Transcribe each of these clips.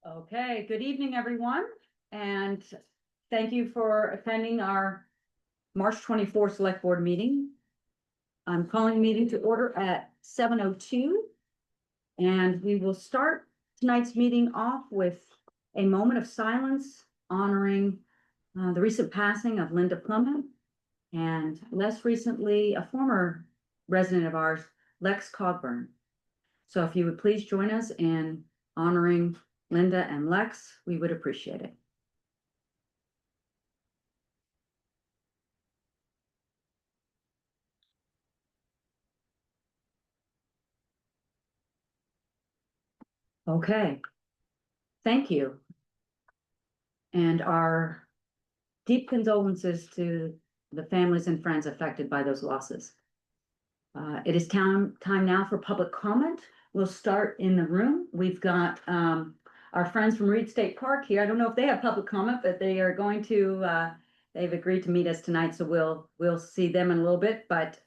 Okay, good evening, everyone, and thank you for attending our March 24th Select Board meeting. I'm calling the meeting to order at 7:02, and we will start tonight's meeting off with a moment of silence honoring the recent passing of Linda Plummet, and less recently, a former resident of ours, Lex Cogburn. So if you would please join us in honoring Linda and Lex, we would appreciate it. Okay, thank you. And our deep condolences to the families and friends affected by those losses. It is time now for public comment. We'll start in the room. We've got our friends from Reed State Park here. I don't know if they have public comment, but they are going to, they've agreed to meet us tonight, so we'll see them in a little bit. But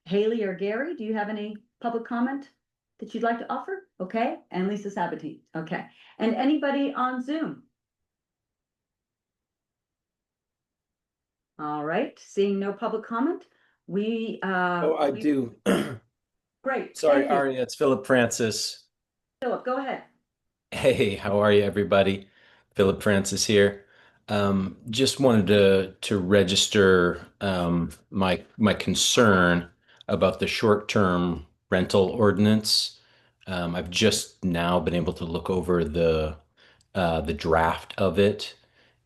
Haley or Gary, do you have any public comment that you'd like to offer? Okay, and Lisa Sabatine. Okay, and anybody on Zoom? All right, seeing no public comment, we Oh, I do. great. Sorry, Thank you. Arya, it's Philip Francis. Philip, go ahead. Hey, how are you, everybody? Philip Francis here. Just wanted to register my concern about the short-term rental ordinance. I've just now been able to look over the draft of it,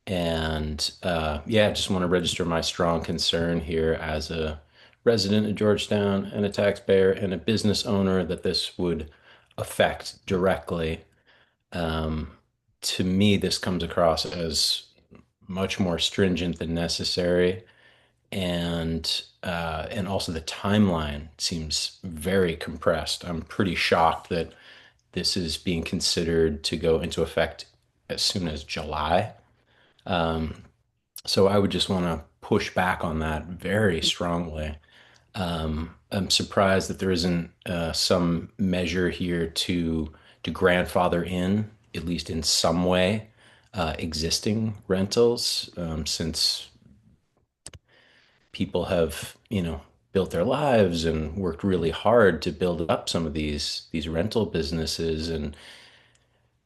and yeah, I just want to register my strong concern here as a resident of Georgetown and a taxpayer and a business owner that this would affect directly. Um, to me, this comes across as much more stringent than necessary, and also the timeline seems very compressed. I'm pretty shocked that this is being considered to go into effect as soon as July. Um, so I would just want to push back on that very strongly. I'm surprised that there isn't some measure here to grandfather in, at least in some way, existing rentals, since people have, built their lives and worked really hard to build up some of these rental businesses and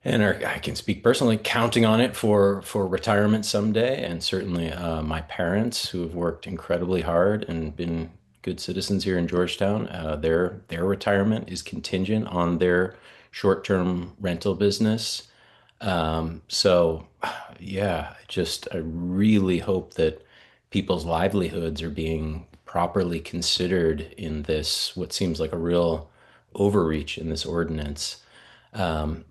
I can speak personally, counting on it for retirement someday. And certainly my parents, who have worked incredibly hard and been good citizens here in Georgetown, their retirement is contingent on their short-term rental business. So, yeah, I really hope that people's livelihoods are being properly considered in this, what seems like a real overreach in this ordinance.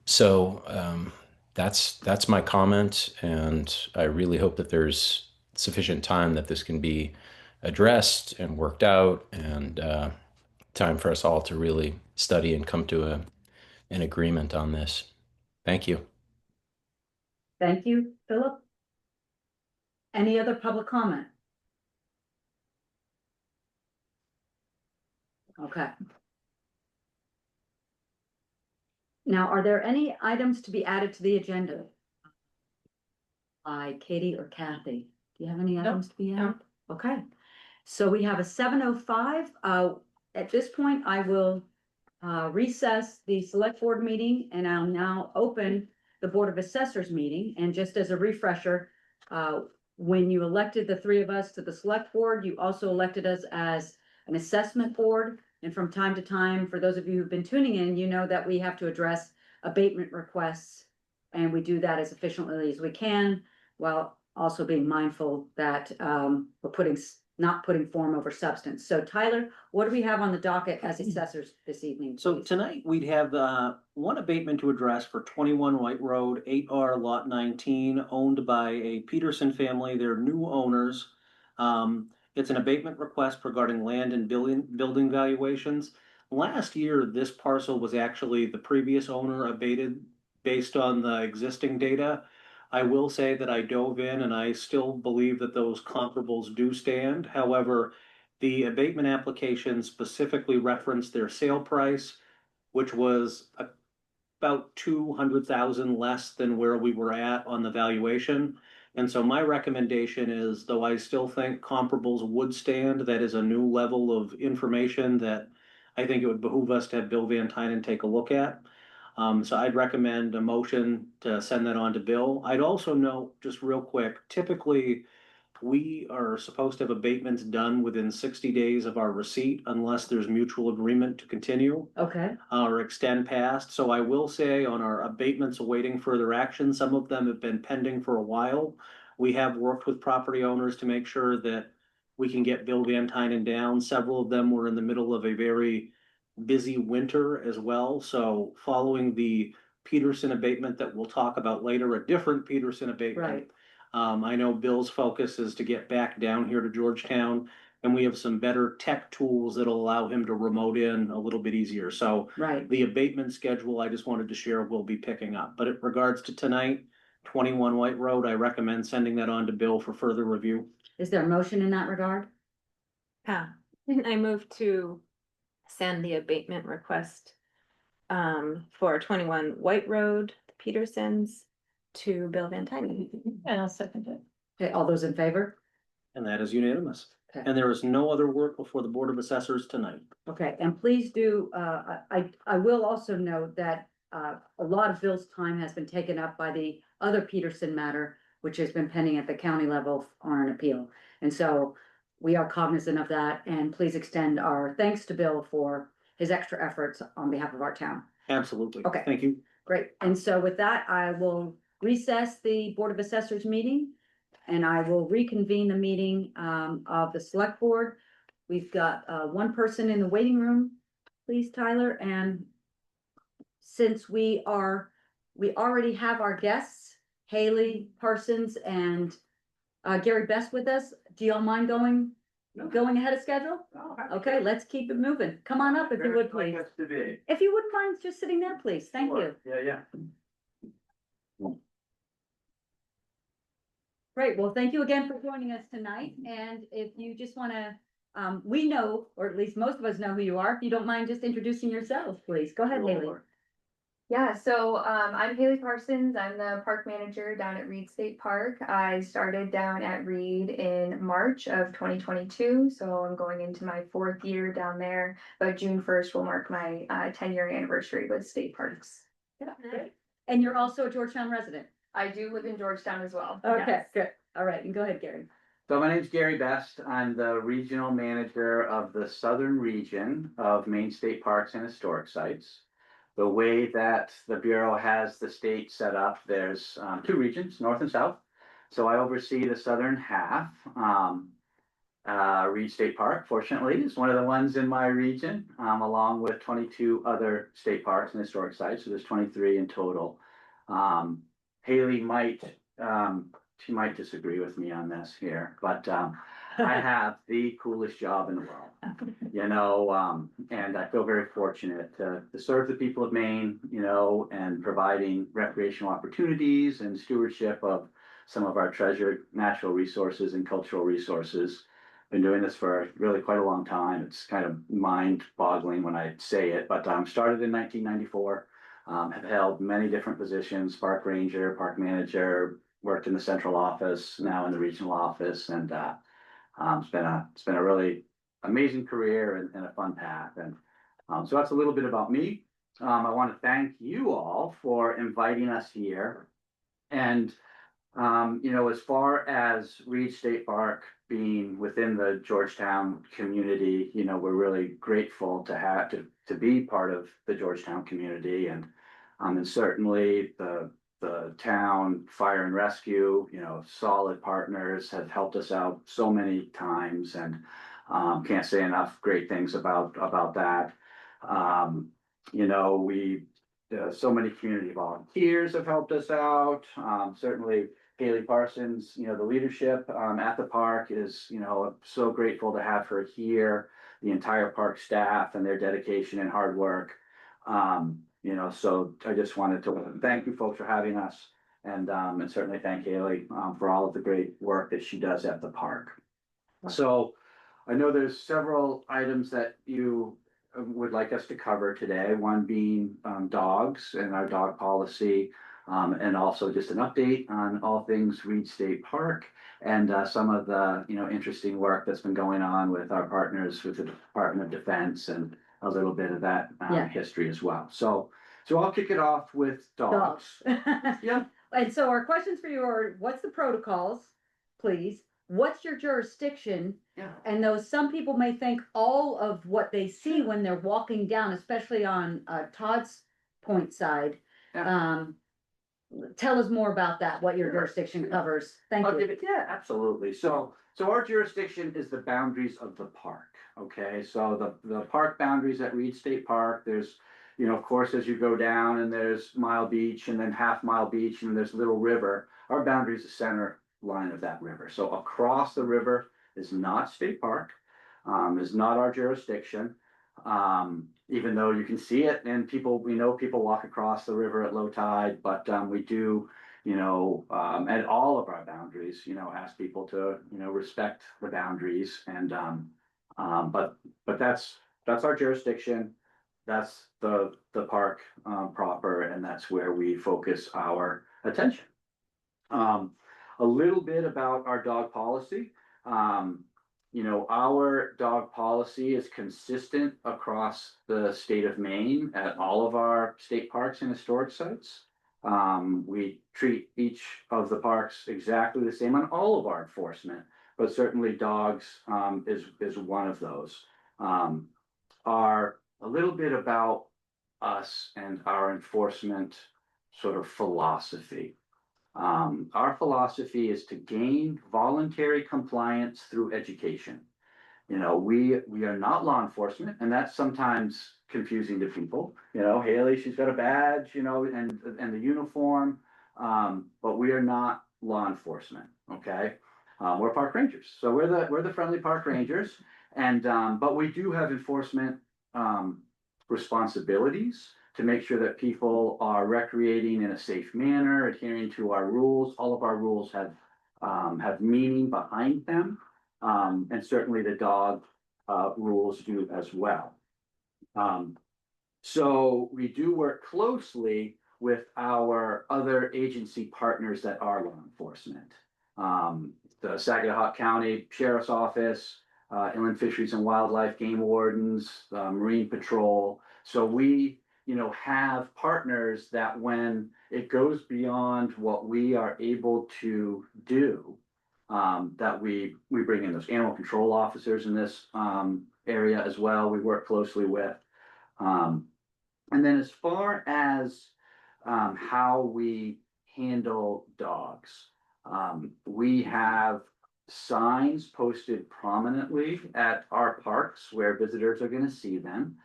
So that's my comment, and I really hope that there's sufficient time that this can be addressed and worked out, and time for us all to really study and come to an agreement on this. Thank you. Thank you, Philip. Any other public comment? Okay. Now, are there any items to be added to the agenda by Katie or Kathy? Do you have any items to be added? Okay. So we have a 7:05. At this point, I will recess the select board meeting, and I'll now open the Board of Assessors meeting. And just as a refresher, when you elected the three of us to the select board, you also elected us as an assessment board. And from time to time, for those of you who've been tuning in, you know that we have to address abatement requests, and we do that as efficiently as we can, while also being mindful that we're not putting form over substance. So Tyler, what do we have on the docket as assessors this evening? So please? tonight we'd have one abatement to address for 21 White Road, 8R Lot 19, owned by a Peterson family. They're new owners. It's an abatement request regarding land and building valuations. Last year, this parcel was actually the previous owner abated based on the existing data. I will say that I dove in and I still believe that those comparables do stand. However, the abatement application specifically referenced their sale price, which was about 200,000 less than where we were at on the valuation. And so my recommendation is, though I still think comparables would stand, that is a new level of information that I think it would behoove us to have Bill Van Tynen take a look at. So I'd recommend a motion to send that on to Bill. I'd also note, just real quick, typically we are supposed to have abatements done within 60 days of our receipt unless there's mutual agreement to continue Okay, or extend past. So I will say on our abatements awaiting further action, some of them have been pending for a while. We have worked with property owners to make sure that we can get Bill Van Tynen down. Several of them were in the middle of a very busy winter as well. So following the Peterson abatement that we'll talk about later, a different Peterson abatement. right. I know Bill's focus is to get back down here to Georgetown, and we have some better tech tools that'll allow him to remote in a little bit easier. So Right. the abatement schedule, I just wanted to share, will be picking up. But in regards to tonight, 21 White Road, I recommend sending that on to Bill for further review. Is there a motion in that regard? I move to send the abatement request for 21 White Road, the Petersons, to Bill Van Tynen. And I'll second it. Okay, all those in favor? And that is unanimous. Okay. And there is no other work before the Board of Assessors tonight. Okay, and please do, I will also note that, a lot of Bill's time has been taken up by the other Peterson matter, which has been pending at the county level on an appeal. And so we are cognizant of that, and please extend our thanks to Bill for his extra efforts on behalf of our town. Absolutely. Okay. Thank you. Great, and so with that, I will recess the Board of Assessors meeting, and I will reconvene the meeting, of the Select Board. We've got, one person in the waiting room, please, Tyler, and since we already have our guests, Haley Parsons and, Gary Best with us, do y'all mind going ahead of schedule? Okay, let's keep it moving. Come on up if you would, please. If you wouldn't mind just sitting there, please. Thank you. Yeah. Great, well, thank you again for joining us tonight, and if you just wanna, we know, or at least most of us know who you are, if you don't mind just introducing yourselves, please, go ahead, Haley. Yeah, so I'm Haley Parsons. I'm the park manager down at Reed State Park. I started down at Reed in March of 2022, so I'm going into my 4th year down there. But June 1st will mark my 10-year anniversary with state parks. Yeah, great. And you're also a Georgetown resident? I do live in Georgetown as well. Okay, yes. good, all right, and go ahead, Gary. So my name's Gary Best. I'm the regional manager of the southern region of Maine State Parks and Historic Sites. The way that the Bureau has the state set up, there's 2 regions, north and south. So I oversee the southern half. Reed State Park, fortunately, is one of the ones in my region, along with 22 other state parks and historic sites. So there's 23 in total. Haley she might disagree with me on this here, but I have the coolest job in the world, and I feel very fortunate to serve the people of Maine, and providing recreational opportunities and stewardship of some of our treasured natural resources and cultural resources. Been doing this for really quite a long time. It's kind of mind-boggling when I say it, but started in 1994. Have held many different positions: park ranger, park manager, worked in the central office, now in the regional office, and it's been a really amazing career and a fun path. And so that's a little bit about me. I want to thank you all for inviting us here. And as far as Reed State Park being within the Georgetown community, we're really grateful to have to be part of the Georgetown community, and certainly the town fire and rescue, solid partners, have helped us out so many times, and can't say enough great things about that. So many community volunteers have helped us out. Certainly Haley Parsons, the leadership at the park is, so grateful to have her here, the entire park staff and their dedication and hard work. So I just wanted to thank you folks for having us, and certainly thank Haley for all of the great work that she does at the park. So I know there's several items that you would like us to cover today, one being dogs and our dog policy, and also just an update on all things Reed State Park and some of the interesting work that's been going on with our partners with the Department of Defense and a little bit of that Yeah. history as well. So I'll kick it off with dogs. Yeah. And so our questions for you are, what's the protocols, please? What's your jurisdiction? Yeah. And though some people may think all of what they see when they're walking down, especially on Todd's Point side, tell us more about that, what your Sure. jurisdiction covers. Thank I'll you. give it, yeah, absolutely. So our jurisdiction is the boundaries of the park. Okay, so the park boundaries at Reed State Park, there's, of course, as you go down and there's Mile Beach and then Half Mile Beach and there's Little River, our boundary is the center line of that river. So across the river is not state park, is not our jurisdiction. Even though you can see it and people walk across the river at low tide, but we do, at all of our boundaries, ask people to, respect the boundaries and, but that's our jurisdiction. That's the park, proper, and that's where we focus our attention. A little bit about our dog policy. Our dog policy is consistent across the state of Maine at all of our state parks and historic sites. We treat each of the parks exactly the same on all of our enforcement, but certainly dogs is one of those. Are a little bit about us and our enforcement sort of philosophy. Our philosophy is to gain voluntary compliance through education. We are not law enforcement, and that's sometimes confusing to people. Haley, she's got a badge, and the uniform, but we are not law enforcement. Okay, we're park rangers, so we're the friendly park rangers, and but we do have enforcement responsibilities to make sure that people are recreating in a safe manner, adhering to our rules. All of our rules have meaning behind them, and certainly the dog rules do as well. So we do work closely with our other agency partners that are law enforcement. The Saginaw County Sheriff's Office, Inland Fisheries and Wildlife, Game Wardens, Marine Patrol. So we have partners that when it goes beyond what we are able to do, that we bring in those animal control officers in this area as well. We work closely with. And then as far as how we handle dogs, we have signs posted prominently at our parks where visitors are going to see them,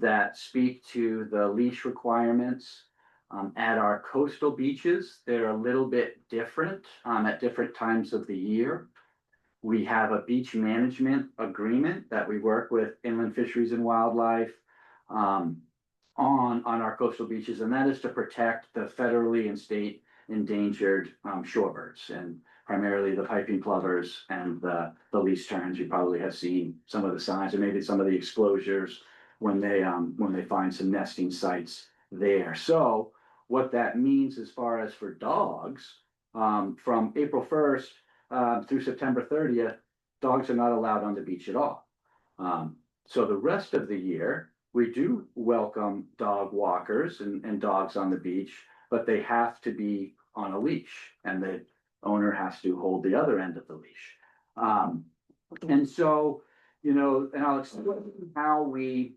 that speak to the leash requirements. At our coastal beaches, they're a little bit different at different times of the year. We have a beach management agreement that we work with Inland Fisheries and Wildlife on our coastal beaches, and that is to protect the federally and state endangered shorebirds, and primarily the piping plovers and the least terns. You probably have seen some of the signs and maybe some of the exposures when they find some nesting sites there. So what that means as far as for dogs, from April 1st through September 30th, dogs are not allowed on the beach at all. So the rest of the year, we do welcome dog walkers and dogs on the beach, but they have to be on a leash, and the owner has to hold the other end of the leash. And so, and I'll explain how we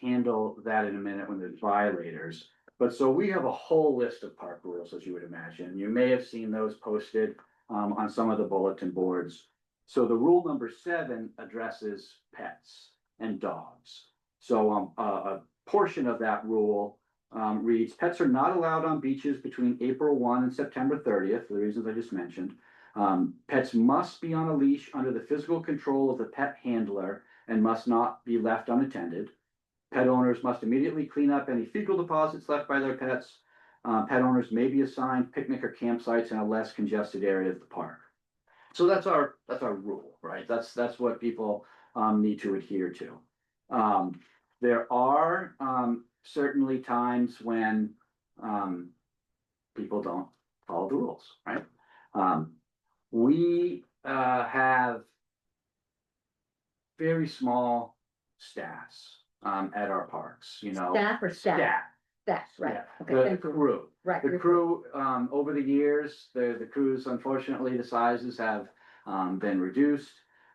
handle that in a minute when there's violators. But so we have a whole list of park rules, as you would imagine. You may have seen those posted on some of the bulletin boards. So the rule number 7 addresses pets and dogs. So a portion of that rule reads, pets are not allowed on beaches between April 1 and September 30th, for the reasons I just mentioned. Pets must be on a leash under the physical control of the pet handler and must not be left unattended. Pet owners must immediately clean up any fecal deposits left by their pets. Pet owners may be assigned picnic or campsites in a less congested area of the park. So that's our rule, right? That's what people need to adhere to. There are, certainly times when, people don't follow the rules, right? We, have very small staffs, at our parks, you know. Staff or staff? Staff. Staff, right, Yeah, okay, the thank you. crew. Right. The crew, over the years, the crews, unfortunately, the sizes have, been reduced.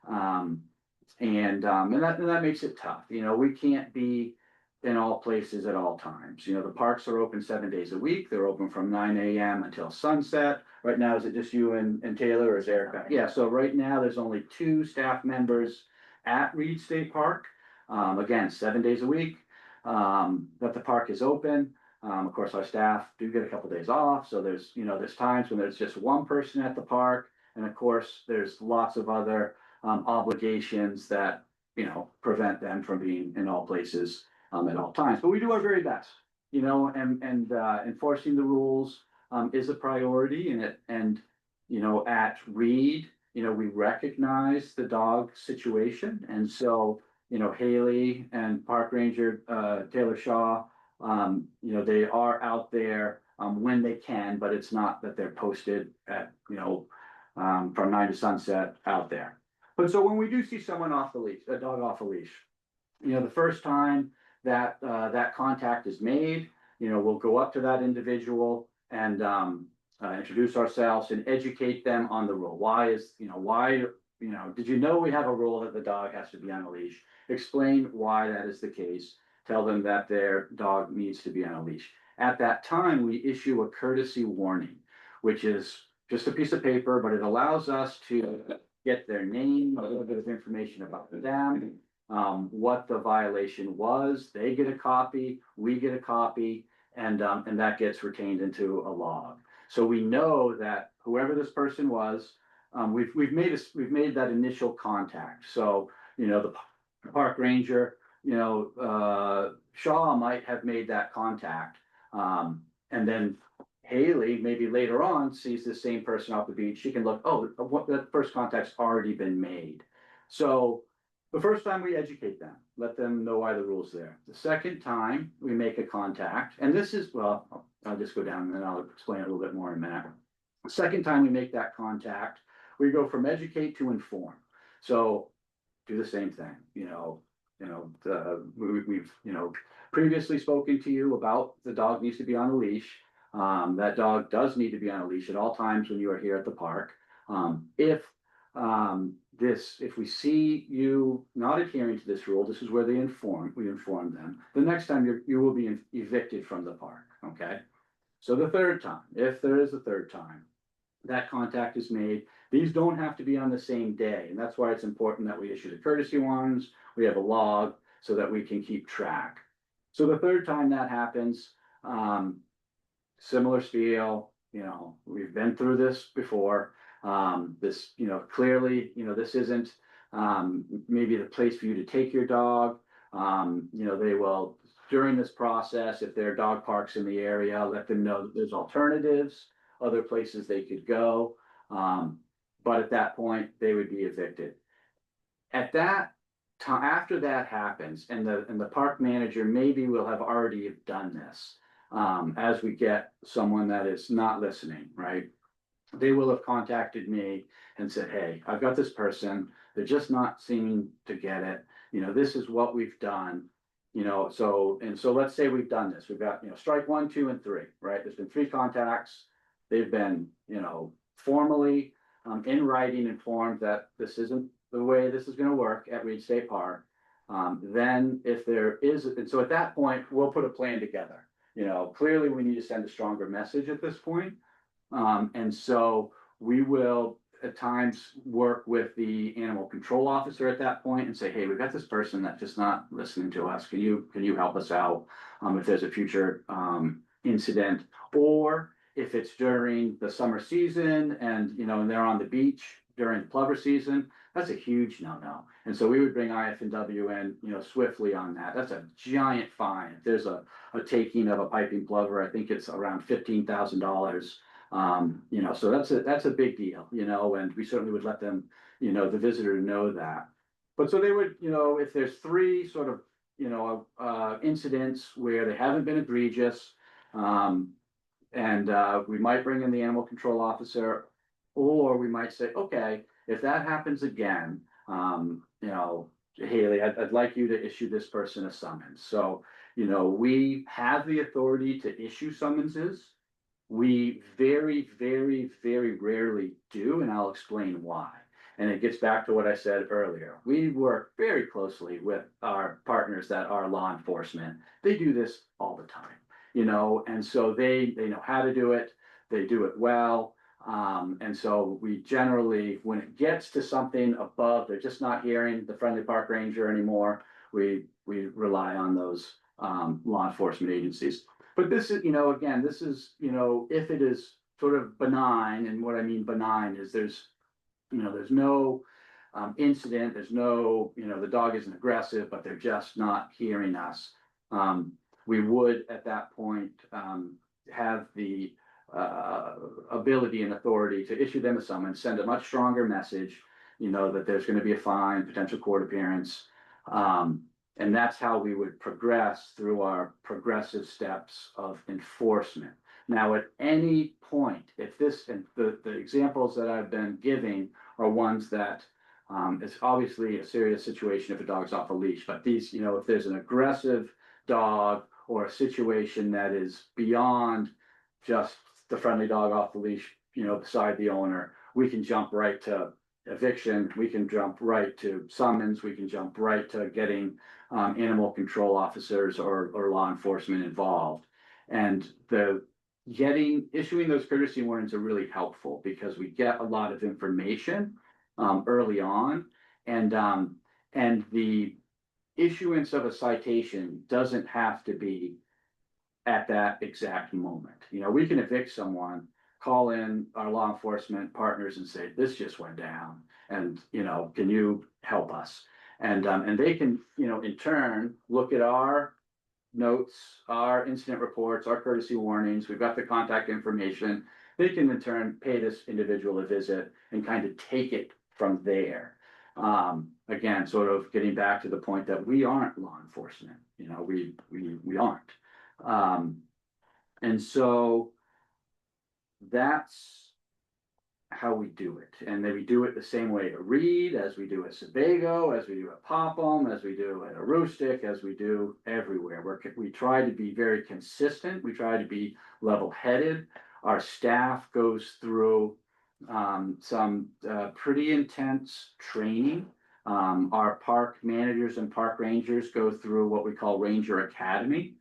And that makes it tough, you know, we can't be in all places at all times. You know, the parks are open 7 days a week, they're open from 9 a.m. until sunset. Right now, is it just you and Taylor, or is Erica? Yeah, so right now, there's only 2 staff members at Reed State Park. Again, 7 days a week, that the park is open. Of course, our staff do get a couple days off, so there's, you know, there's times when there's just one person at the park. And of course, there's lots of other, obligations that, you know, prevent them from being in all places, at all times. But we do our very best, you know, and enforcing the rules, is a priority, and, you know, at Reed, you know, we recognize the dog situation. And so, you know, Haley and Park Ranger, Taylor Shaw, you know, they are out there, when they can, but it's not that they're posted at, you know, from 9 to sunset out there. But so when we do see someone off the leash, a dog off a leash, you know, the first time that, that contact is made, you know, we'll go up to that individual and, introduce ourselves and educate them on the rule. Why, did you know we have a rule that the dog has to be on a leash? Explain why that is the case. Tell them that their dog needs to be on a leash. At that time, we issue a courtesy warning, which is just a piece of paper, but it allows us to get their name, a little bit of information about them, what the violation was. They get a copy, we get a copy, and that gets retained into a log. So we know that whoever this person was, we've made that initial contact. So, you know, the park ranger, you know, Shaw might have made that contact. And then Haley, maybe later on, sees the same person off the beach. She can look, oh, what, that first contact's already been made. So the first time we educate them, let them know why the rule's there. The second time we make a contact, and this is, well, I'll just go down and then I'll explain it a little bit more in a minute. The second time we make that contact, we go from educate to inform. So do the same thing, we've, you know, previously spoken to you about the dog needs to be on a leash. That dog does need to be on a leash at all times when you are here at the park. If we see you not adhering to this rule, this is where we inform them. The next time you will be evicted from the park, okay? So the third time, if there is a third time, that contact is made. These don't have to be on the same day, and that's why it's important that we issue the courtesy ones. We have a log so that we can keep track. So the third time that happens, similar spiel, you know, we've been through this before. This, you know, clearly, you know, this isn't maybe the place for you to take your dog. You know, they will, during this process, if there are dog parks in the area, let them know that there's alternatives, other places they could go. But at that point, they would be evicted. At that time, after that happens, and the park manager maybe will have already done this, as we get someone that is not listening, right? They will have contacted me and said, hey, I've got this person, they're just not seeming to get it. You know, this is what we've done, you know, so let's say we've done this. We've got, you know, strike 1, 2, and 3, right? There's been 3 contacts. They've been, you know, formally in writing informed that this isn't the way this is going to work at Reed State Park. Then if there is, and so at that point, we'll put a plan together. You know, clearly we need to send a stronger message at this point. And so we will at times work with the animal control officer at that point and say, hey, we've got this person that's just not listening to us. Can you help us out if there's a future incident, or if it's during the summer season and, you know, and they're on the beach during the plover season, that's a huge no-no. And so we would bring IFNW in, you know, swiftly on that. That's a giant fine. If there's a taking of a piping plover, I think it's around $15,000. You know, so that's a big deal, you know, and we certainly would let them, you know, the visitor know that. But so they would, if there's three sort of, incidents where they haven't been egregious, and we might bring in the animal control officer, or we might say, okay, if that happens again, Haley, I'd like you to issue this person a summons. So, we have the authority to issue summonses. We very, very, very rarely do, and I'll explain why. And it gets back to what I said earlier. We work very closely with our partners that are law enforcement. They do this all the time, and so they know how to do it. They do it well. And so we generally, when it gets to something above, they're just not hearing the friendly park ranger anymore, we rely on those law enforcement agencies. But this is, again, this is, if it is sort of benign, and what I mean benign is there's no incident, there's no, the dog isn't aggressive, but they're just not hearing us. We would at that point have the ability and authority to issue them a summons, send a much stronger message, that there's going to be a fine, potential court appearance. And that's how we would progress through our progressive steps of enforcement. Now, at any point, if this, and the examples that I've been giving are ones that it's obviously a serious situation if a dog's off a leash, but these, if there's an aggressive dog or a situation that is beyond just the friendly dog off the leash, beside the owner, we can jump right to eviction, we can jump right to summons, we can jump right to getting animal control officers or law enforcement involved. And issuing those courtesy warnings are really helpful because we get a lot of information early on, and the issuance of a citation doesn't have to be at that exact moment. We can evict someone, call in our law enforcement partners and say, this just went down, and can you help us? And they can, in turn, look at our notes, our incident reports, our courtesy warnings. We've got the contact information. They can in turn pay this individual a visit and kind of take it from there. Again, sort of getting back to the point that we aren't law enforcement. We aren't. And so that's how we do it. And then we do it the same way at Reed, as we do at Sebago, as we do at Popham, as we do at Aroostook, as we do everywhere. We try to be very consistent. We try to be level-headed. Our staff goes through some pretty intense training. Our park managers and park rangers go through what we call Ranger Academy.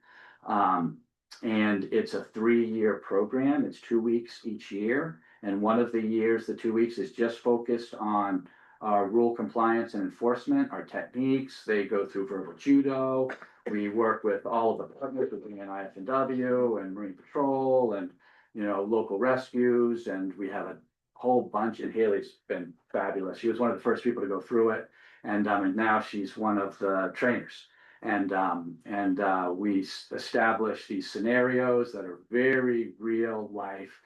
And it's a 3-year program. It's 2 weeks each year. And one of the years, the 2 weeks, is just focused on our rule compliance and enforcement, our techniques. They go through verbal judo. We work with all of the partners, with IFNW and Marine Patrol and, local rescues. And we have a whole bunch, and Haley's been fabulous. She was one of the first people to go through it. And now she's one of the trainers. And we establish these scenarios that are very real life,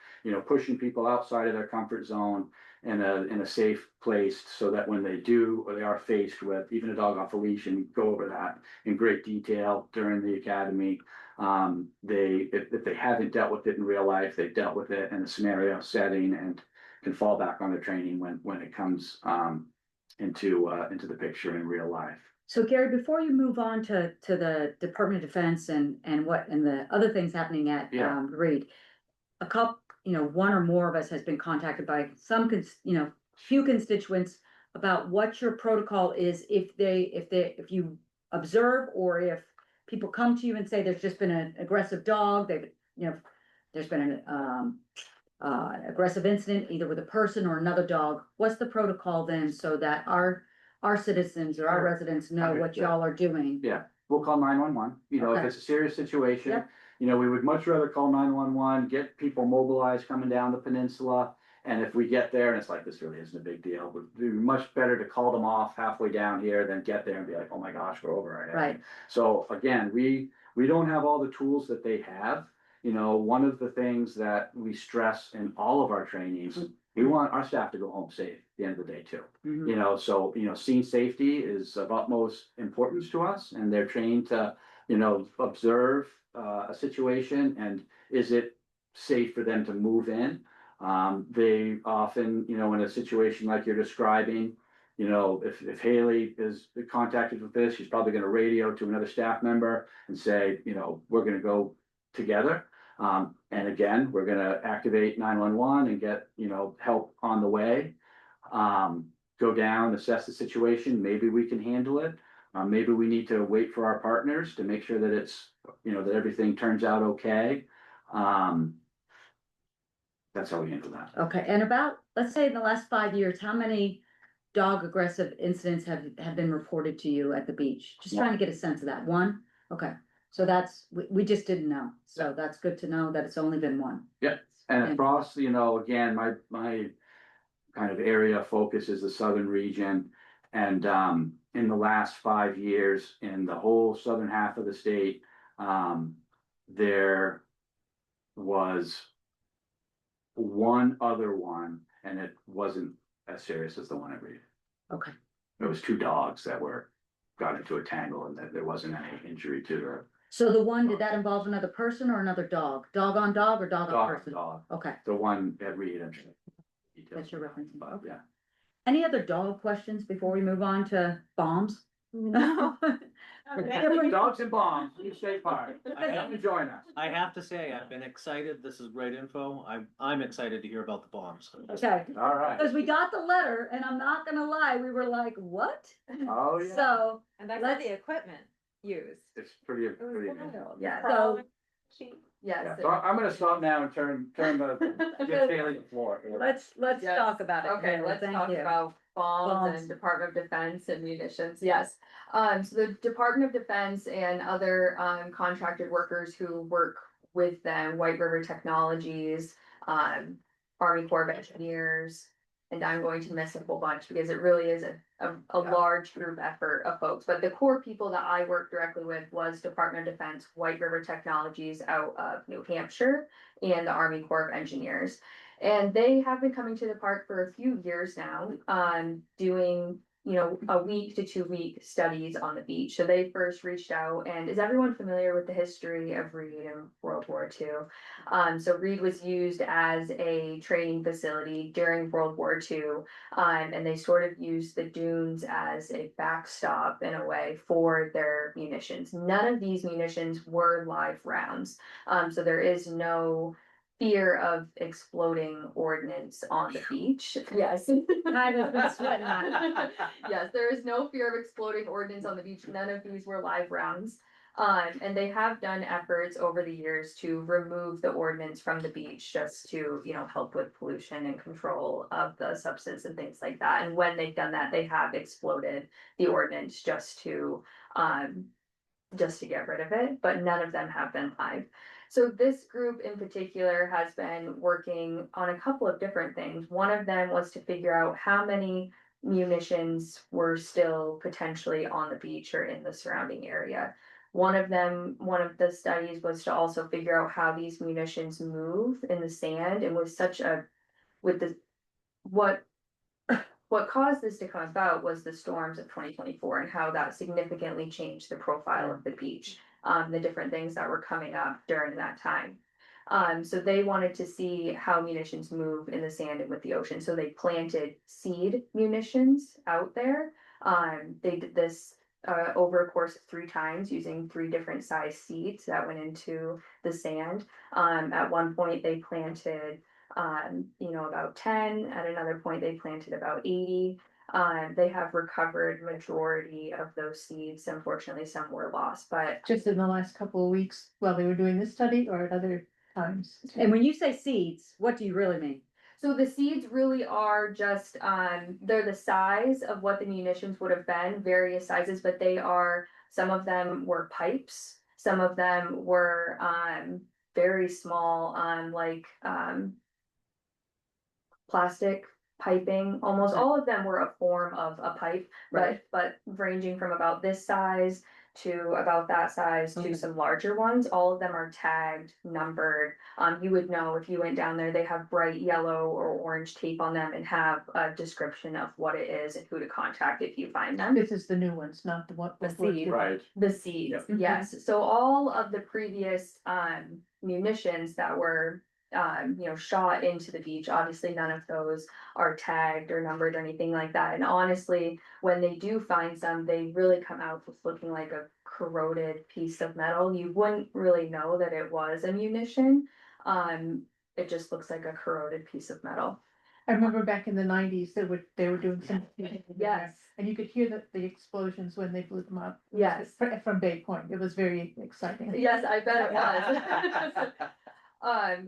pushing people outside of their comfort zone in a safe place, so that when they do, or they are faced with even a dog off a leash, and we go over that in great detail during the academy. If they haven't dealt with it in real life, they've dealt with it in a scenario setting and can fall back on their training when it comes into the picture in real life. So Gary, before you move on to the Department of Defense and the other things happening at Reed, a couple, one or more of us has been contacted by some, few constituents about what your protocol is if you observe, or if people come to you and say there's just been an aggressive dog, there's been an aggressive incident either with a person or another dog. What's the protocol then, so that our citizens or our residents know what y'all are doing? Yeah, we'll call 911. If it's a serious situation, Yep. We would much rather call 911, get people mobilized coming down the peninsula. And if we get there and it's like, this really isn't a big deal, it'd be much better to call them off halfway down here than get there and be like, oh my gosh, we're over our head. Right. So again, we don't have all the tools that they have. One of the things that we stress in all of our trainings We want our staff to go home safe at the end of the day too. Mhm. You know, so, you know, scene safety is of utmost importance to us, and they're trained to, you know, observe a situation and is it safe for them to move in? They often, you know, in a situation like you're describing, you know, if Haley is contacted with this, she's probably gonna radio to another staff member and say, you know, we're gonna go together. And again, we're gonna activate 911 and get, you know, help on the way. Go down, assess the situation, maybe we can handle it. Maybe we need to wait for our partners to make sure that it's, you know, that everything turns out okay. That's how we handle that. Okay, and about, let's say in the last 5 years, how many dog aggressive incidents have been reported to you at the beach? Just trying to get a sense of that. One? Okay, so that's, we just didn't know. So that's good to know that it's only been one. And across, you know, again, my kind of area of focus is the southern region. And in the last 5 years, in the whole southern half of the state, there was one other one, and it wasn't as serious as the one at Reed. Okay, There was two dogs that got into a tangle, and that there wasn't any injury to the so the one, did that involve another person or another dog? Dog on dog or dog on dog. person? Okay, The one at Reed, I'm sure. that's your referencing. But, Okay. yeah. Any other dog questions before we move on to bombs? No. Dogs and bombs, you stay part. Come and join us. I have to say, I've been excited. This is great info. I'm excited to hear about the bombs. Okay, All right. because we got the letter and I'm not gonna lie, we were like, what? Oh, yeah. So, And that's Let's- the equipment used. It's pretty, It was pretty. wild. Yeah. so, Yeah, Yes. so I'm gonna stop now and turn give Haley the floor. let's Yes. talk about it. Okay, Hannah. let's Thank talk you. about bombs Bombs. and Department of Defense and munitions, yes. So the Department of Defense and other contracted workers who work with them, White River Technologies, Army Corps of Engineers, and I'm going to miss a whole bunch because it really is a large group effort of folks. But the core people that I worked directly with was Department of Defense, White River Technologies out of New Hampshire, and the Army Corps of Engineers. And they have been coming to the park for a few years now, doing, you know, a week to 2 week studies on the beach. So they first reached out, and is everyone familiar with the history of Reed in World War II? So Reed was used as a training facility during World War II, and they sort of used the dunes as a backstop in a way for their munitions. None of these munitions were live rounds, so there is no fear of exploding ordnance on the beach. Yes. Kind of been sweating that. Yes, there is no fear of exploding ordnance on the beach. None of these were live rounds. And they have done efforts over the years to remove the ordnance from the beach just to, you know, help with pollution and control of the substance and things like that. And when they've done that, they have exploded the ordnance just to get rid of it, but none of them have been live. So this group in particular has been working on a couple of different things. One of them was to figure out how many munitions were still potentially on the beach or in the surrounding area. One of the studies was to also figure out how these munitions move in the sand, and what caused this to come about was the storms of 2024 and how that significantly changed the profile of the beach, the different things that were coming up during that time. So they wanted to see how munitions move in the sand and with the ocean. So they planted seed munitions out there. They did this over a course of 3 times using 3 different size seeds that went into the sand. At one point they planted about 10. At another point, they planted about 80. They have recovered majority of those seeds. Unfortunately, some were lost, but Just in the last couple of weeks while they were doing this study or at other times? And when you say seeds, what do you really mean? so the seeds really are just, they're the size of what the munitions would have been, various sizes, but some of them were pipes. Some of them were, very small, plastic piping. Almost all of them were a form of a pipe, Right. but ranging from about this size to about that size Okay. to some larger ones. All of them are tagged, numbered. You would know if you went down there, they have bright yellow or orange tape on them and have a description of what it is and who to contact if you find them. This is the new ones, not the one. The before seed. you- Right. The seeds, Yep. yes. So all of the previous munitions that were shot into the beach, obviously none of those are tagged or numbered or anything like that. And honestly, when they do find some, they really come out with looking like a corroded piece of metal. You wouldn't really know that it was a munition. It just looks like a corroded piece of metal. I remember back in the 90s, they were doing some. Yes. And you could hear the explosions when they blew them up. Yes. From Bay Point. It was very exciting. Yes, I bet it was.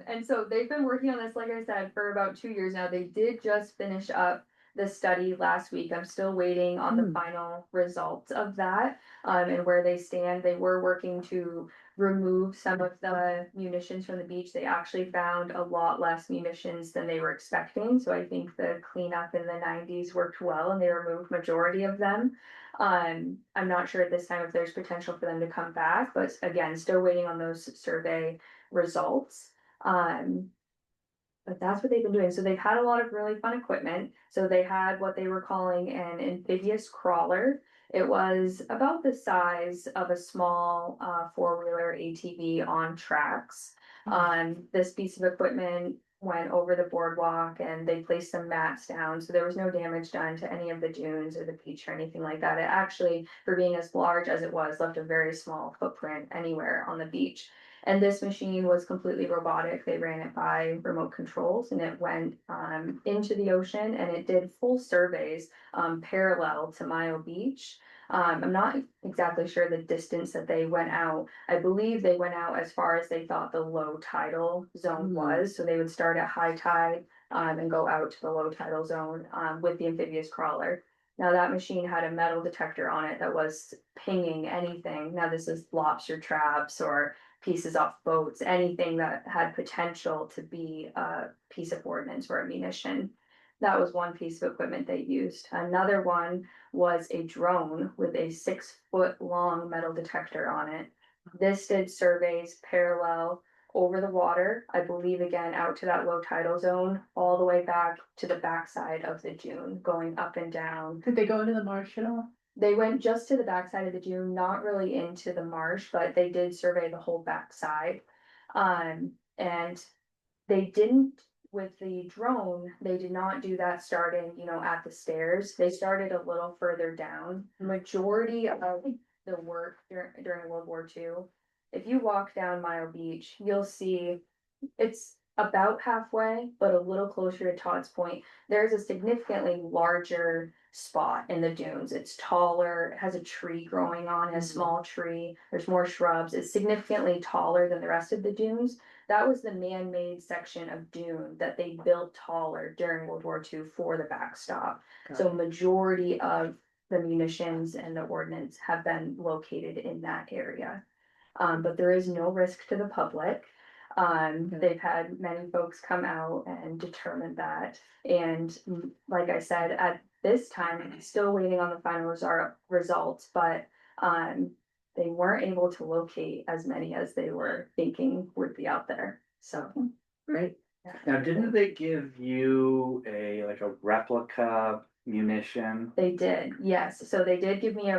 And so they've been working on this, like I said, for about 2 years now. They did just finish up the study last week. I'm still waiting on the final results of that, and where they stand. They were working to remove some of the munitions from the beach. They actually found a lot less munitions than they were expecting. So I think the cleanup in the 90s worked well and they removed majority of them. I'm not sure at this time if there's potential for them to come back, but again, still waiting on those survey results. But that's what they've been doing. So they've had a lot of really fun equipment. So they had what they were calling an amphibious crawler. It was about the size of a small four-wheeler ATV on tracks. This piece of equipment went over the boardwalk and they placed some mats down. So there was no damage done to any of the dunes or the beach or anything like that. It actually, for being as large as it was, left a very small footprint anywhere on the beach. And this machine was completely robotic. They ran it by remote controls and it went into the ocean and it did full surveys parallel to Mayo Beach. I'm not exactly sure the distance that they went out. I believe they went out as far as they thought the low tidal zone was. So they would start at high tide and go out to the low tidal zone with the amphibious crawler. Now that machine had a metal detector on it that was pinging anything. Now this is lobster traps or pieces off boats, anything that had potential to be a piece of ordnance or ammunition. That was one piece of equipment they used. Another one was a drone with a 6-foot long metal detector on it. This did surveys parallel over the water, I believe again out to that low tidal zone, all the way back to the backside of the dune, going up and down. Did they go into the marsh at all? They went just to the backside of the dune, not really into the marsh, but they did survey the whole backside. And they didn't, with the drone, they did not do that starting, at the stairs. They started a little further down. Majority of the work during World War II, if you walk down Mile Beach, you'll see it's about halfway, but a little closer to Todd's Point. There's a significantly larger spot in the dunes. It's taller, it has a tree growing on, a small tree, there's more shrubs, it's significantly taller than the rest of the dunes. That was the man-made section of dune that they built taller during World War II for the backstop. So majority of the munitions and the ordnance have been located in that area. But there is no risk to the public. They've had many folks come out and determine that. And like I said, at this time, still waiting on the final results, but they weren't able to locate as many as they were thinking would be out there. So. Great. Now, didn't they give you a replica munition? They did, yes. So they did give me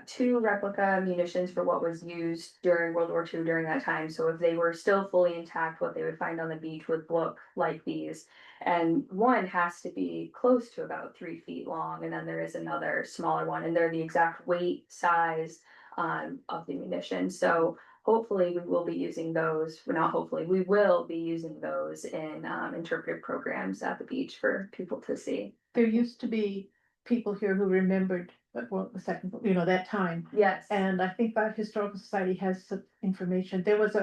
two replica munitions for what was used during World War II during that time. So if they were still fully intact, what they would find on the beach would look like these. And one has to be close to about 3 feet long, and then there is another smaller one, and they're the exact weight, size of the munition. So hopefully we will be using those, well, not hopefully, we will be using those in interpretive programs at the beach for people to see. There used to be people here who remembered, the second, that time. Yes. And I think that Historical Society has some information. There was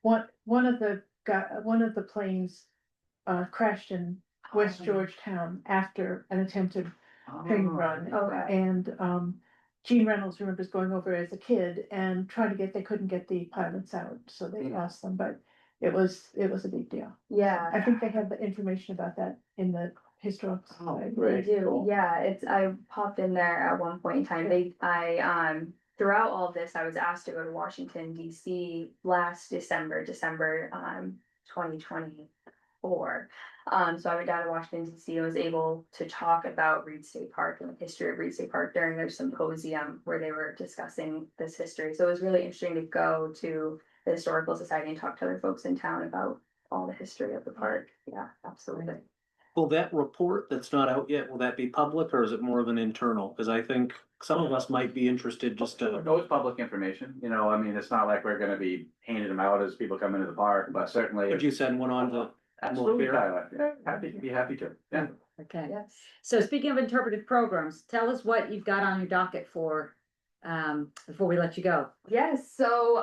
one of the planes crashed in West Georgetown after an attempted train run. Okay. And Gene Reynolds remembers going over as a kid and they couldn't get the pilots out, so they lost them, but it was a big deal. Yeah. I think they have the information about that in the Historical Society. They do, Cool. yeah, I popped in there at one point in time, throughout all of this, I was asked to go to Washington DC last December, 2024. So I went down to Washington DC and was able to talk about Reed State Park and the history of Reed State Park during their symposium where they were discussing this history. So it was really interesting to go to the Historical Society and talk to other folks in town about all the history of the park. Yeah, absolutely. Will that report that's not out yet, will that be public or is it more of an internal? Because I think some of us might be interested just to. No, it's public information, you know, I mean, it's not like we're gonna be handing them out as people come into the park, but certainly. Would you send one on to? Absolutely, Fair? Tyler. Yeah, happy to, yeah. Okay. Yes. So speaking of interpretive programs, tell us what you've got on your docket for, before we let you go. Yes, so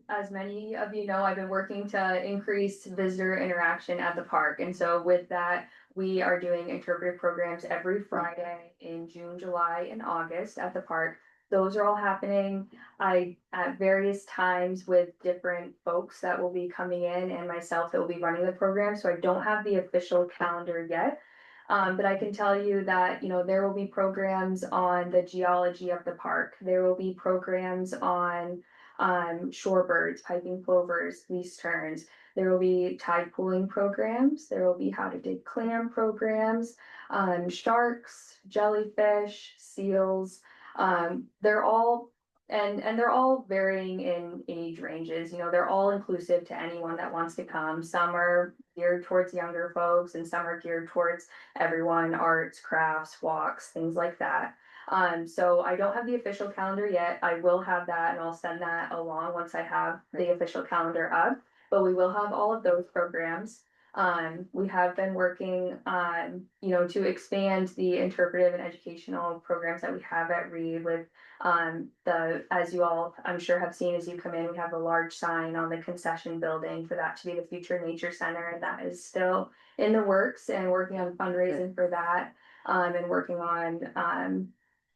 as many of you know, I've been working to increase visitor interaction at the park. And so with that, we are doing interpretive programs every Friday in June, July, and August at the park. Those are all happening at various times with different folks that will be coming in and myself that will be running the program. So I don't have the official calendar yet. But I can tell you that, you know, there will be programs on the geology of the park. There will be programs on shorebirds, piping plovers, least terns. There will be tide pooling programs. There will be how to dig clam programs, sharks, jellyfish, seals. They're all and they're all varying in age ranges. You know, they're all inclusive to anyone that wants to come. Some are geared towards younger folks and some are geared towards everyone, arts, crafts, walks, things like that. So I don't have the official calendar yet. I will have that and I'll send that along once I have the official calendar up, but we will have all of those programs. We have been working on, you know, to expand the interpretive and educational programs that we have at Reed with as you all I'm sure have seen as you come in, we have a large sign on the concession building for that to be the future nature center, and that is still in the works and working on fundraising for that, and working on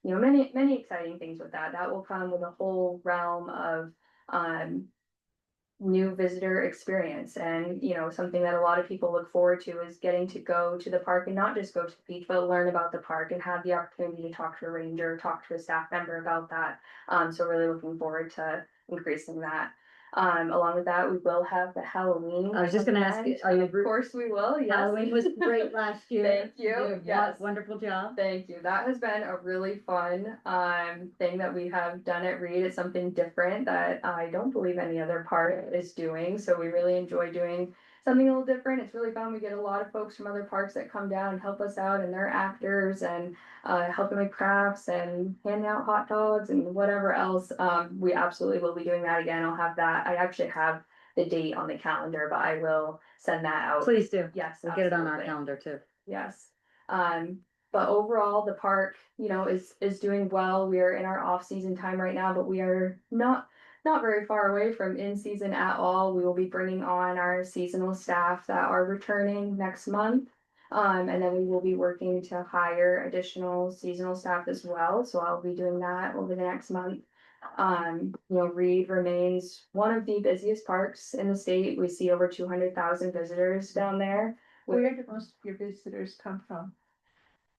you know, many exciting things with that. That will come with a whole realm of new visitor experience, and you know, something that a lot of people look forward to is getting to go to the park and not just go to the beach, but learn about the park and have the opportunity to talk to a ranger, talk to a staff member about that. So really looking forward to increasing that. Along with that, we will have the Halloween. I was just gonna ask, event. are you? Of course we will, yes. Halloween was great last year. Thank you, did a yes. Wonderful job. Thank you. That has been a really fun thing that we have done at Reed. It's something different that I don't believe any other park is doing. So we really enjoy doing something a little different. It's really fun. We get a lot of folks from other parks that come down and help us out, and they're actors and helping with crafts and handing out hot dogs and whatever else. We absolutely will be doing that again. I'll have that. I actually have the date on the calendar, but I will send that out. Please do. Yes, We'll get it on our absolutely. calendar too. Yes. But overall, the park, you know, is doing well. We are in our off-season time right now, but we are not very far away from in season at all. We will be bringing on our seasonal staff that are returning next month. And then we will be working to hire additional seasonal staff as well. So I'll be doing that over the next month. You know, Reed remains one of the busiest parks in the state. We see over 200,000 visitors down there. Where do most of your visitors come from?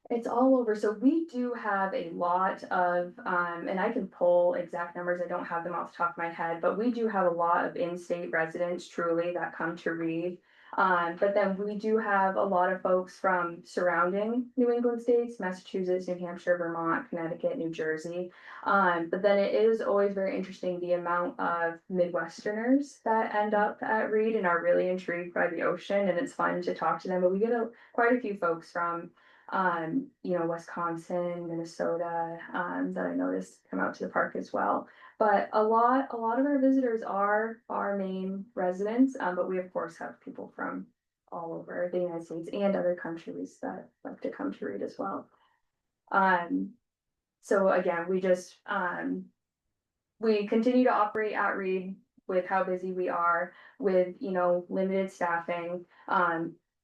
It's all over. So we do have a lot of, and I can pull exact numbers. I don't have them off the top of my head, but we do have a lot of in-state residents truly that come to Reed. But then we do have a lot of folks from surrounding New England states, Massachusetts, New Hampshire, Vermont, Connecticut, New Jersey. But then it is always very interesting the amount of Midwesterners that end up at Reed and are really intrigued by the ocean, and it's fun to talk to them. But we get quite a few folks from you know, Wisconsin, Minnesota, that I noticed come out to the park as well. But a lot of our visitors are our main residents, but we of course have people from all over the United States and other countries that like to come to Reed as well. So again, we just we continue to operate at Reed with how busy we are with, you know, limited staffing.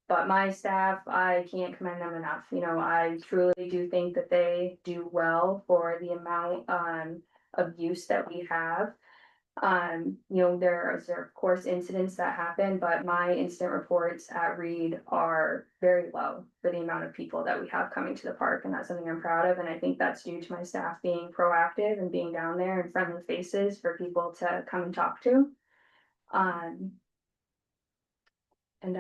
But my staff, I can't commend them enough. You know, I truly do think that they do well for the amount of use that we have. There are of course incidents that happen, but my incident reports at Reed are very low for the amount of people that we have coming to the park, and that's something I'm proud of, and I think that's due to my staff being proactive and being down there and friendly faces for people to come and talk to. Um, and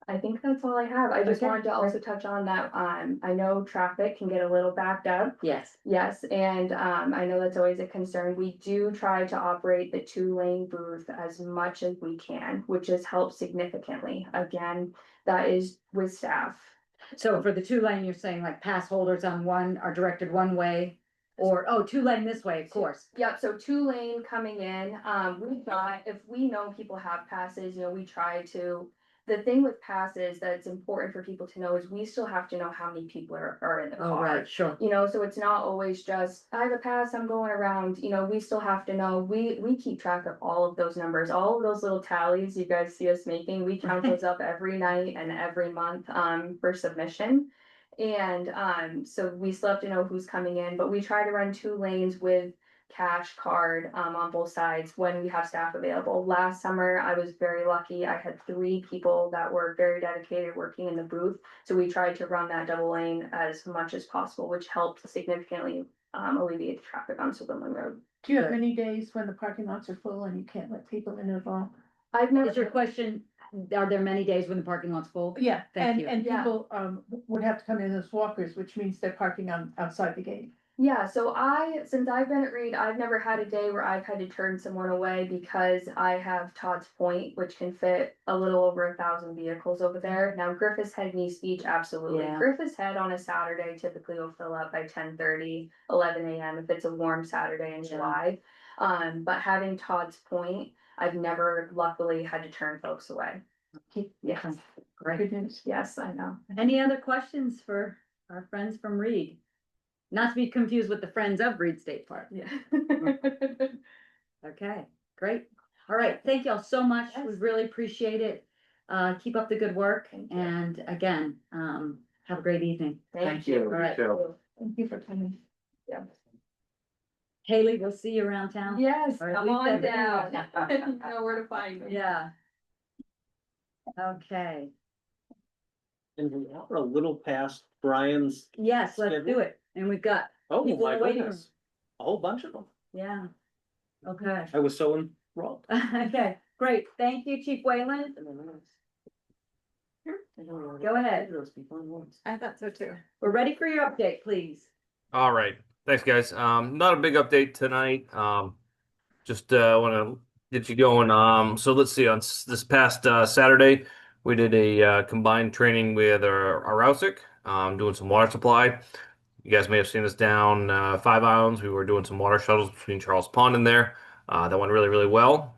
I think that's all I have. I just Okay. wanted to also touch on that, I know traffic can get a little backed up. Yes. Yes, and I know that's always a concern. We do try to operate the 2-lane booth as much as we can, which has helped significantly. Again, that is with staff. So for the 2-lane, you're saying like pass holders on one are directed one way, or, oh, 2-lane this way, of course. Yep, so 2-lane coming in, if we know people have passes, we try to. The thing with passes that's important for people to know is we still have to know how many people are in the Oh, car. right, sure. So it's not always just, I have a pass, I'm going around, we still have to know, we keep track of all of those numbers, all of those little tallies you guys see us making, we count those up every night and every month, for submission. And, so we still have to know who's coming in, but we try to run 2 lanes with cash card, on both sides when we have staff available. Last summer, I was very lucky. I had 3 people that were very dedicated working in the booth. So we tried to run that double lane as much as possible, which helped significantly, alleviate the traffic on Sylvan Road. Do you have many days when the parking lots are full and you can't let people in at all? I've never. Is your question, are there many days when the parking lot's full? Yeah, Thank and, you. and Yeah. people, would have to come in as walkers, which means they're parking outside the gate. Yeah, so since I've been at Reed, I've never had a day where I've had to turn someone away because I have Todd's Point, which can fit a little over 1,000 vehicles over there. Now Griffith's Head and East Beach, absolutely. Yeah. Griffith's Head on a Saturday typically will fill up by 10:30, 11 a.m. if it's a warm Saturday in Yeah. July. But having Todd's Point, I've never luckily had to turn folks away. Yes, Great. Good news. yes, I know. Any other questions for our friends from Reed? Not to be confused with the Friends of Reed State Park. Yeah. Okay, great. All right, thank y'all so much. We Yes. really appreciate it. Keep up the good work, Thank you. and again, have a great evening. Thank you. you. All right. So- Thank you for coming. Yeah. Haley, we'll see you around town. Yes, Or at come least on every down. now You know where to find me. Yeah. Okay, And we are a little past Brian's. yes, let's do Schedule? it. And we've got, Oh, People my in the waiting goodness. A whole bunch of them. yeah. Okay, I was so enthralled. okay, great. Thank you, Chief Wayland. Go ahead. I thought so too. We're ready for your update, please. All right. Thanks, guys. Not a big update tonight. Just want to get you going. So let's see. On this past Saturday, we did a combined training with our Rousic, doing some water supply. You guys may have seen us down 5 Islands. We were doing some water shuttles between Charles Pond and there. That went really, really well.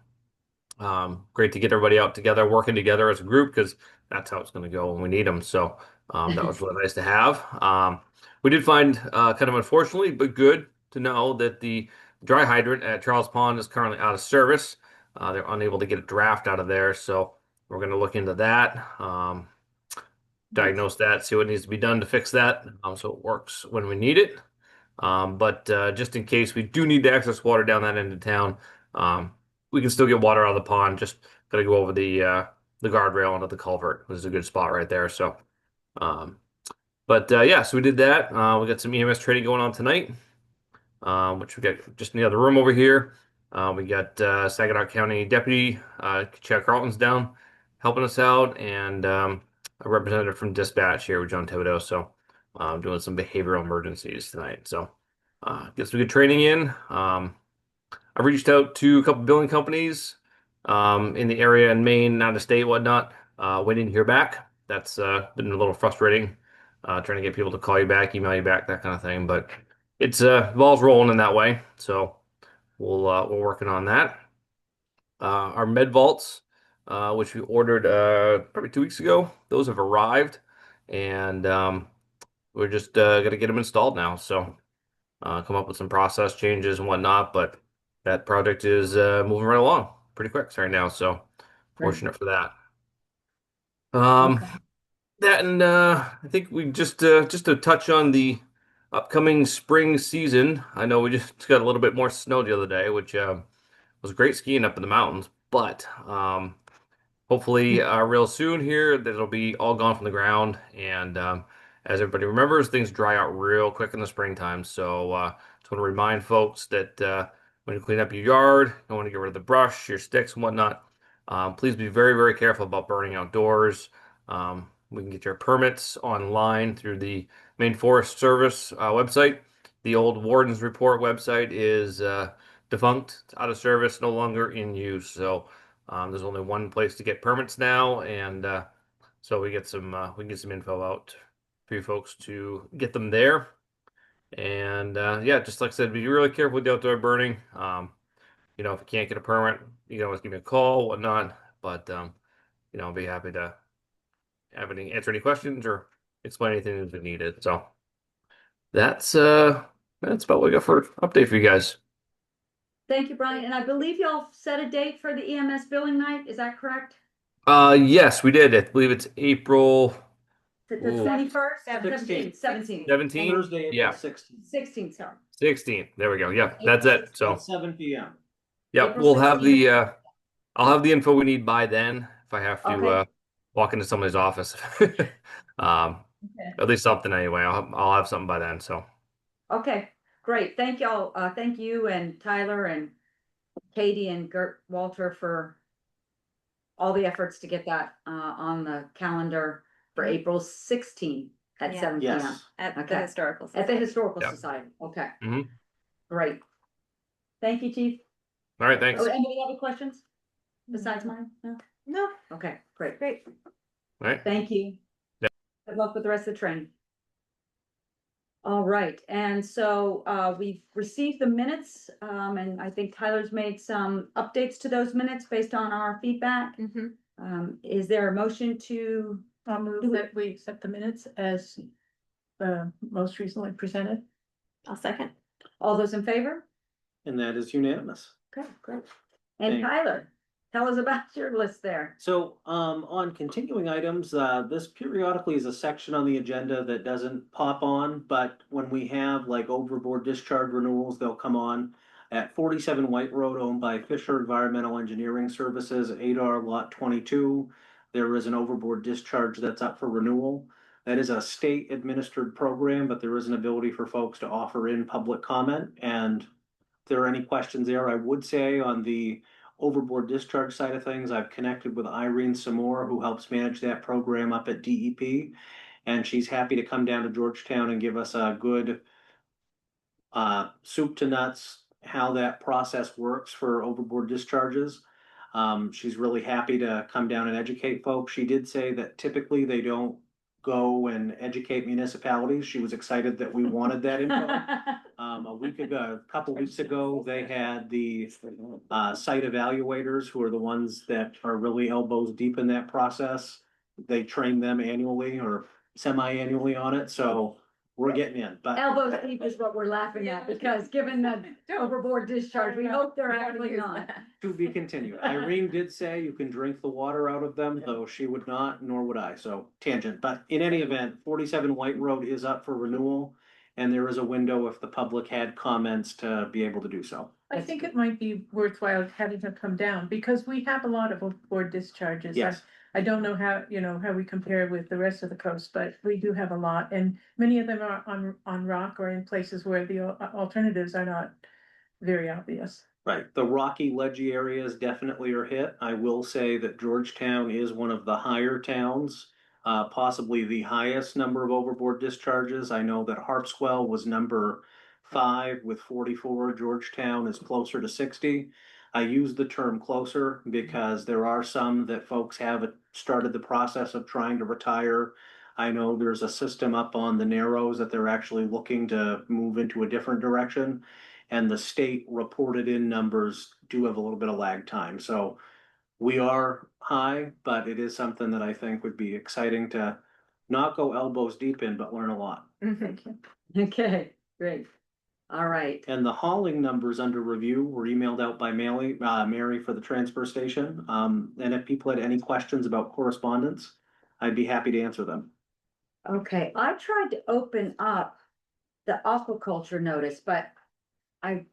Great to get everybody out together, working together as a group, because that's how it's going to go when we need them. So that was really nice to have. We did find, kind of unfortunately, but good to know that the dry hydrant at Charles Pond is currently out of service. They're unable to get a draft out of there. So we're going to look into that, diagnose that, see what needs to be done to fix that, so it works when we need it. But just in case we do need to access water down that end of town, we can still get water out of the pond. Just got to go over the guardrail onto the culvert. This is a good spot right there. So, yeah, so we did that. We got some EMS training going on tonight, which we got just in the other room over here. We got Saginaw County Deputy Chad Carlton's down helping us out, and a representative from dispatch here with John Thibodeau. So doing some behavioral emergencies tonight. So get some good training in. I reached out to a couple billing companies in the area in Maine, out of state, whatnot. Waiting to hear back. That's been a little frustrating. Trying to get people to call you back, email you back, that kind of thing. But it's ball's rolling in that way. So we're working on that. Our med vaults, which we ordered probably 2 weeks ago, those have arrived, and we're just gonna get them installed now. So come up with some process changes and whatnot, but that project is moving right along pretty quick right now. So fortunate for that. Okay. That and I think we just to touch on the upcoming spring season. I know we just got a little bit more snow the other day, which was was great skiing up in the mountains, but hopefully real soon here that it'll be all gone from the ground. And as everybody remembers, things dry out real quick in the springtime. So just want to remind folks that when you clean up your yard, you want to get rid of the brush, your sticks and whatnot. Please be very, very careful about burning outdoors. We can get your permits online through the Maine Forest Service website. The old Warden's Report website is defunct, it's out of service, no longer in use. So there's only one place to get permits now, and so we can get some info out for you folks to get them there. And yeah, just like I said, be really careful with the outdoor burning. You know, if you can't get a permit, you can always give me a call, whatnot. But you know, I'll be happy to answer any questions or explain anything that's needed. So that's about what we got for update for you guys. Thank you, Brian. And I believe y'all set a date for the EMS billing night. Is that correct? Yes, we did. I believe it's April Is it the Ooh. 21st? 17th. 17th. 17th. Thursday, Yeah. April 16th. 16th, sorry. 16th. There we go. Yeah, that's it. So At 7 p.m. yeah, April we'll have 16th. I'll have the info we need by then if I have to Okay. walk into somebody's office. At least something anyway. I'll have something by then. So Okay, great. Thank y'all. Thank you and Tyler and Katie and Gert Walter for all the efforts to get that on the calendar for April 16th at Yeah. 7 p.m. Yes. At the Okay. Historical At the Society. Historical Yeah. Society. Okay. Mhm. Great. Thank you, Chief. all right, thanks. Oh, All anybody have any questions besides mine? No? No, Okay, great. great. right. Thank you. Yeah. Good luck with the rest of the training. All right, and so we've received the minutes, and I think Tyler's made some updates to those minutes based on our feedback. Is there a motion to, I'll move that we accept the minutes as most recently presented. I'll second. all those in favor? And that is unanimous. Okay, great. And Thank you. Tyler, tell us about your list there. So, on continuing items, this periodically is a section on the agenda that doesn't pop on, but when we have like overboard discharge renewals, they'll come on. At 47 White Road owned by Fisher Environmental Engineering Services, 8R Lot 22, there is an overboard discharge that's up for renewal. That is a state administered program, but there is an ability for folks to offer in public comment. And if there are any questions there, I would say on the overboard discharge side of things, I've connected with Irene Samore, who helps manage that program up at DEP. And she's happy to come down to Georgetown and give us a good soup to nuts, how that process works for overboard discharges. She's really happy to come down and educate folks. She did say that typically they don't go and educate municipalities. She was excited that we wanted that info. A couple weeks ago, they had the site evaluators, who are the ones that are really elbows deep in that process. They train them annually or semi-annually on it, so we're getting in, but Elbows deep is what we're laughing at, because given the overboard discharge, we hope they're actually not. to be continued. Irene did say you can drink the water out of them, though she would not, nor would I, so tangent. But in any event, 47 White Road is up for renewal, and there is a window if the public had comments to be able to do so. I think it might be worthwhile having her come down because we have a lot of overboard discharges. Yes. I don't know how we compare with the rest of the coast, but we do have a lot, and many of them are on rock or in places where the alternatives are not very obvious. Right, the rocky ledgy areas definitely are hit. I will say that Georgetown is one of the higher towns, possibly the highest number of overboard discharges. I know that Harpswell was number 5 with 44. Georgetown is closer to 60. I use the term closer because there are some that folks have started the process of trying to retire. I know there's a system up on the Narrows that they're actually looking to move into a different direction. And the state reported in numbers do have a little bit of lag time. So we are high, but it is something that I think would be exciting to not go elbows deep in, but learn a lot. Thank you. Okay, great. All right. And the hauling numbers under review were emailed out by Mary for the transfer station. And if people had any questions about correspondence, I'd be happy to answer them. Okay, I tried to open up the aquaculture notice, but I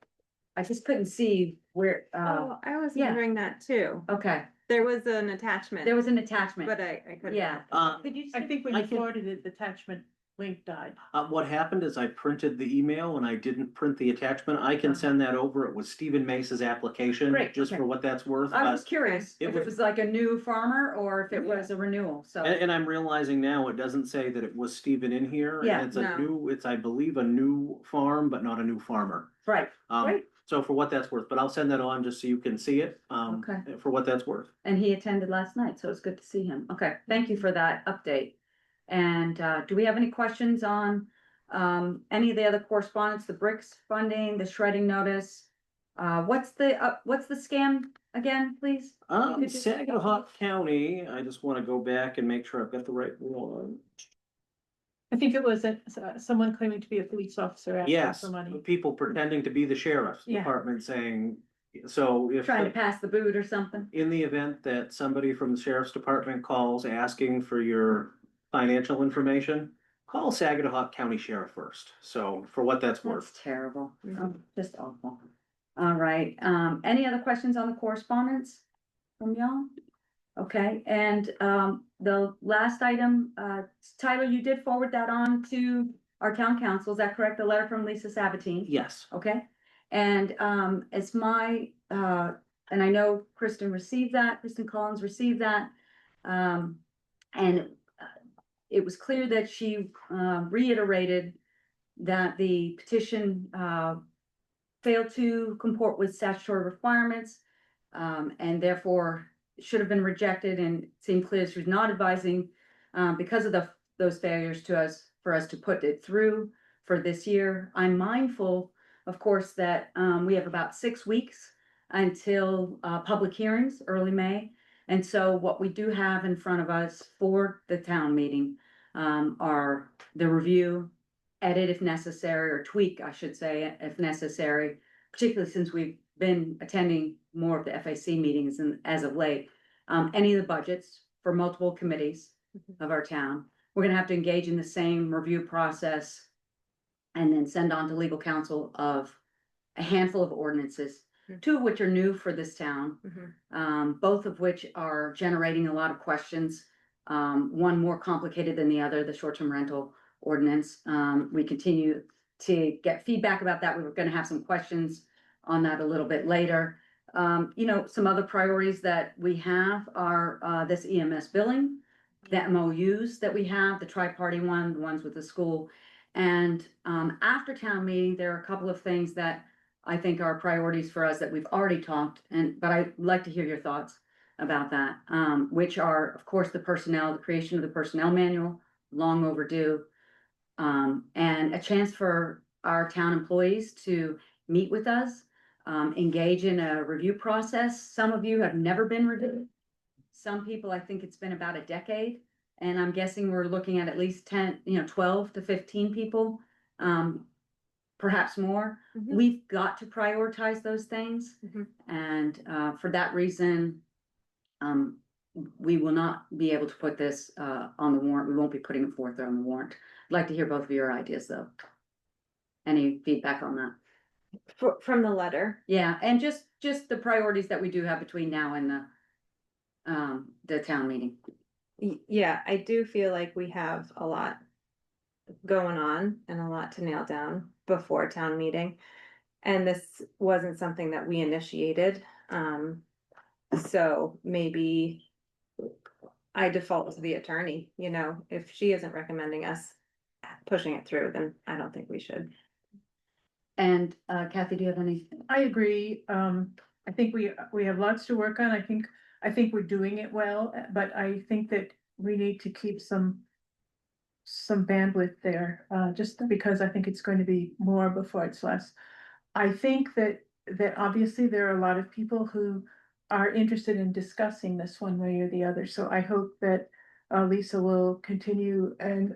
I just couldn't see where, Oh, I was yeah. wondering that too. okay, There was an attachment. there was an attachment. But I couldn't. Yeah. Could you, I see- think when I you can- forwarded it, the attachment link died. What happened is I printed the email and I didn't print the attachment. I can send that over. It was Stephen Mace's application, Great, just okay. for what that's worth. I was curious it if it was- was like a new farmer or if it was a renewal, so. And I'm realizing now it doesn't say that it was Stephen in here. and Yeah, It's a no. new, it's, I believe, a new farm, but not a new farmer. Right, Great. So for what that's worth, but I'll send that on just so you can see it, Okay. for what that's worth. and he attended last night, so it's good to see him. Okay, thank you for that update. And do we have any questions on any of the other correspondence, the bricks funding, the shredding notice? What's the scam again, please? You could just- Saginaw County, I just wanna go back and make sure I've got the right one. I think it was someone claiming to be a police officer asking Yes, for money. people pretending to be the sheriff's Yeah. department saying, so if. Trying to pass the boot or something? In the event that somebody from the sheriff's department calls asking for your financial information, call Saginaw County Sheriff first. So for what that's worth. That's terrible. Mhm. Oh, just awful. All right, any other questions on the correspondence from y'all? Okay, and, the last item, Tyler, you did forward that on to our town council, is that correct? The letter from Lisa Sabatine? Yes. Okay, and, it's my, and I know Kristen Collins received that. And it was clear that she, reiterated that the petition, failed to comport with statutory requirements, and therefore should have been rejected, and it seemed clear she was not advising, because of those failures for us to put it through for this year. I'm mindful, of course, that, we have about 6 weeks until, public hearings, early May. And so what we do have in front of us for the town meeting, are the review, edit if necessary, or tweak, I should say, if necessary, particularly since we've been attending more of the FAC meetings and as of late, any of the budgets for multiple committees of our town. We're gonna have to engage in the same review process and then send on to legal counsel of a handful of ordinances, Mhm. 2 of which are new for this town, Mhm. both of which are generating a lot of questions. One more complicated than the other, the short-term rental ordinance. We continue to get feedback about that. We were gonna have some questions on that a little bit later. Some other priorities that we have are, this EMS billing, the MOUs that we have, the tri-party one, the ones with the school. And, after town meeting, there are a couple of things that I think are priorities for us that we've already talked, but I'd like to hear your thoughts about that, which are, of course, the creation of the personnel manual, long overdue. And a chance for our town employees to meet with us, engage in a review process. Some of you have never been reviewed. Some people, I think it's been about a decade, and I'm guessing we're looking at least 12 to 15 people, perhaps more. Mhm. We've got to prioritize those things. Mhm. And, for that reason, we will not be able to put this, on the warrant. We won't be putting it forth on the warrant. I'd like to hear both of your ideas, though. Any feedback on that? From the letter. Yeah, and just the priorities that we do have between now and the town meeting. Yeah, I do feel like we have a lot going on and a lot to nail down before town meeting. And this wasn't something that we initiated. So maybe I default to the attorney, if she isn't recommending us pushing it through, then I don't think we should. And Kathy, do you have any? I agree. I think we have lots to work on. I think we're doing it well, but I think that we need to keep some bandwidth there, just because I think it's going to be more before it's less. I think that obviously there are a lot of people who are interested in discussing this one way or the other. So I hope that Lisa will continue and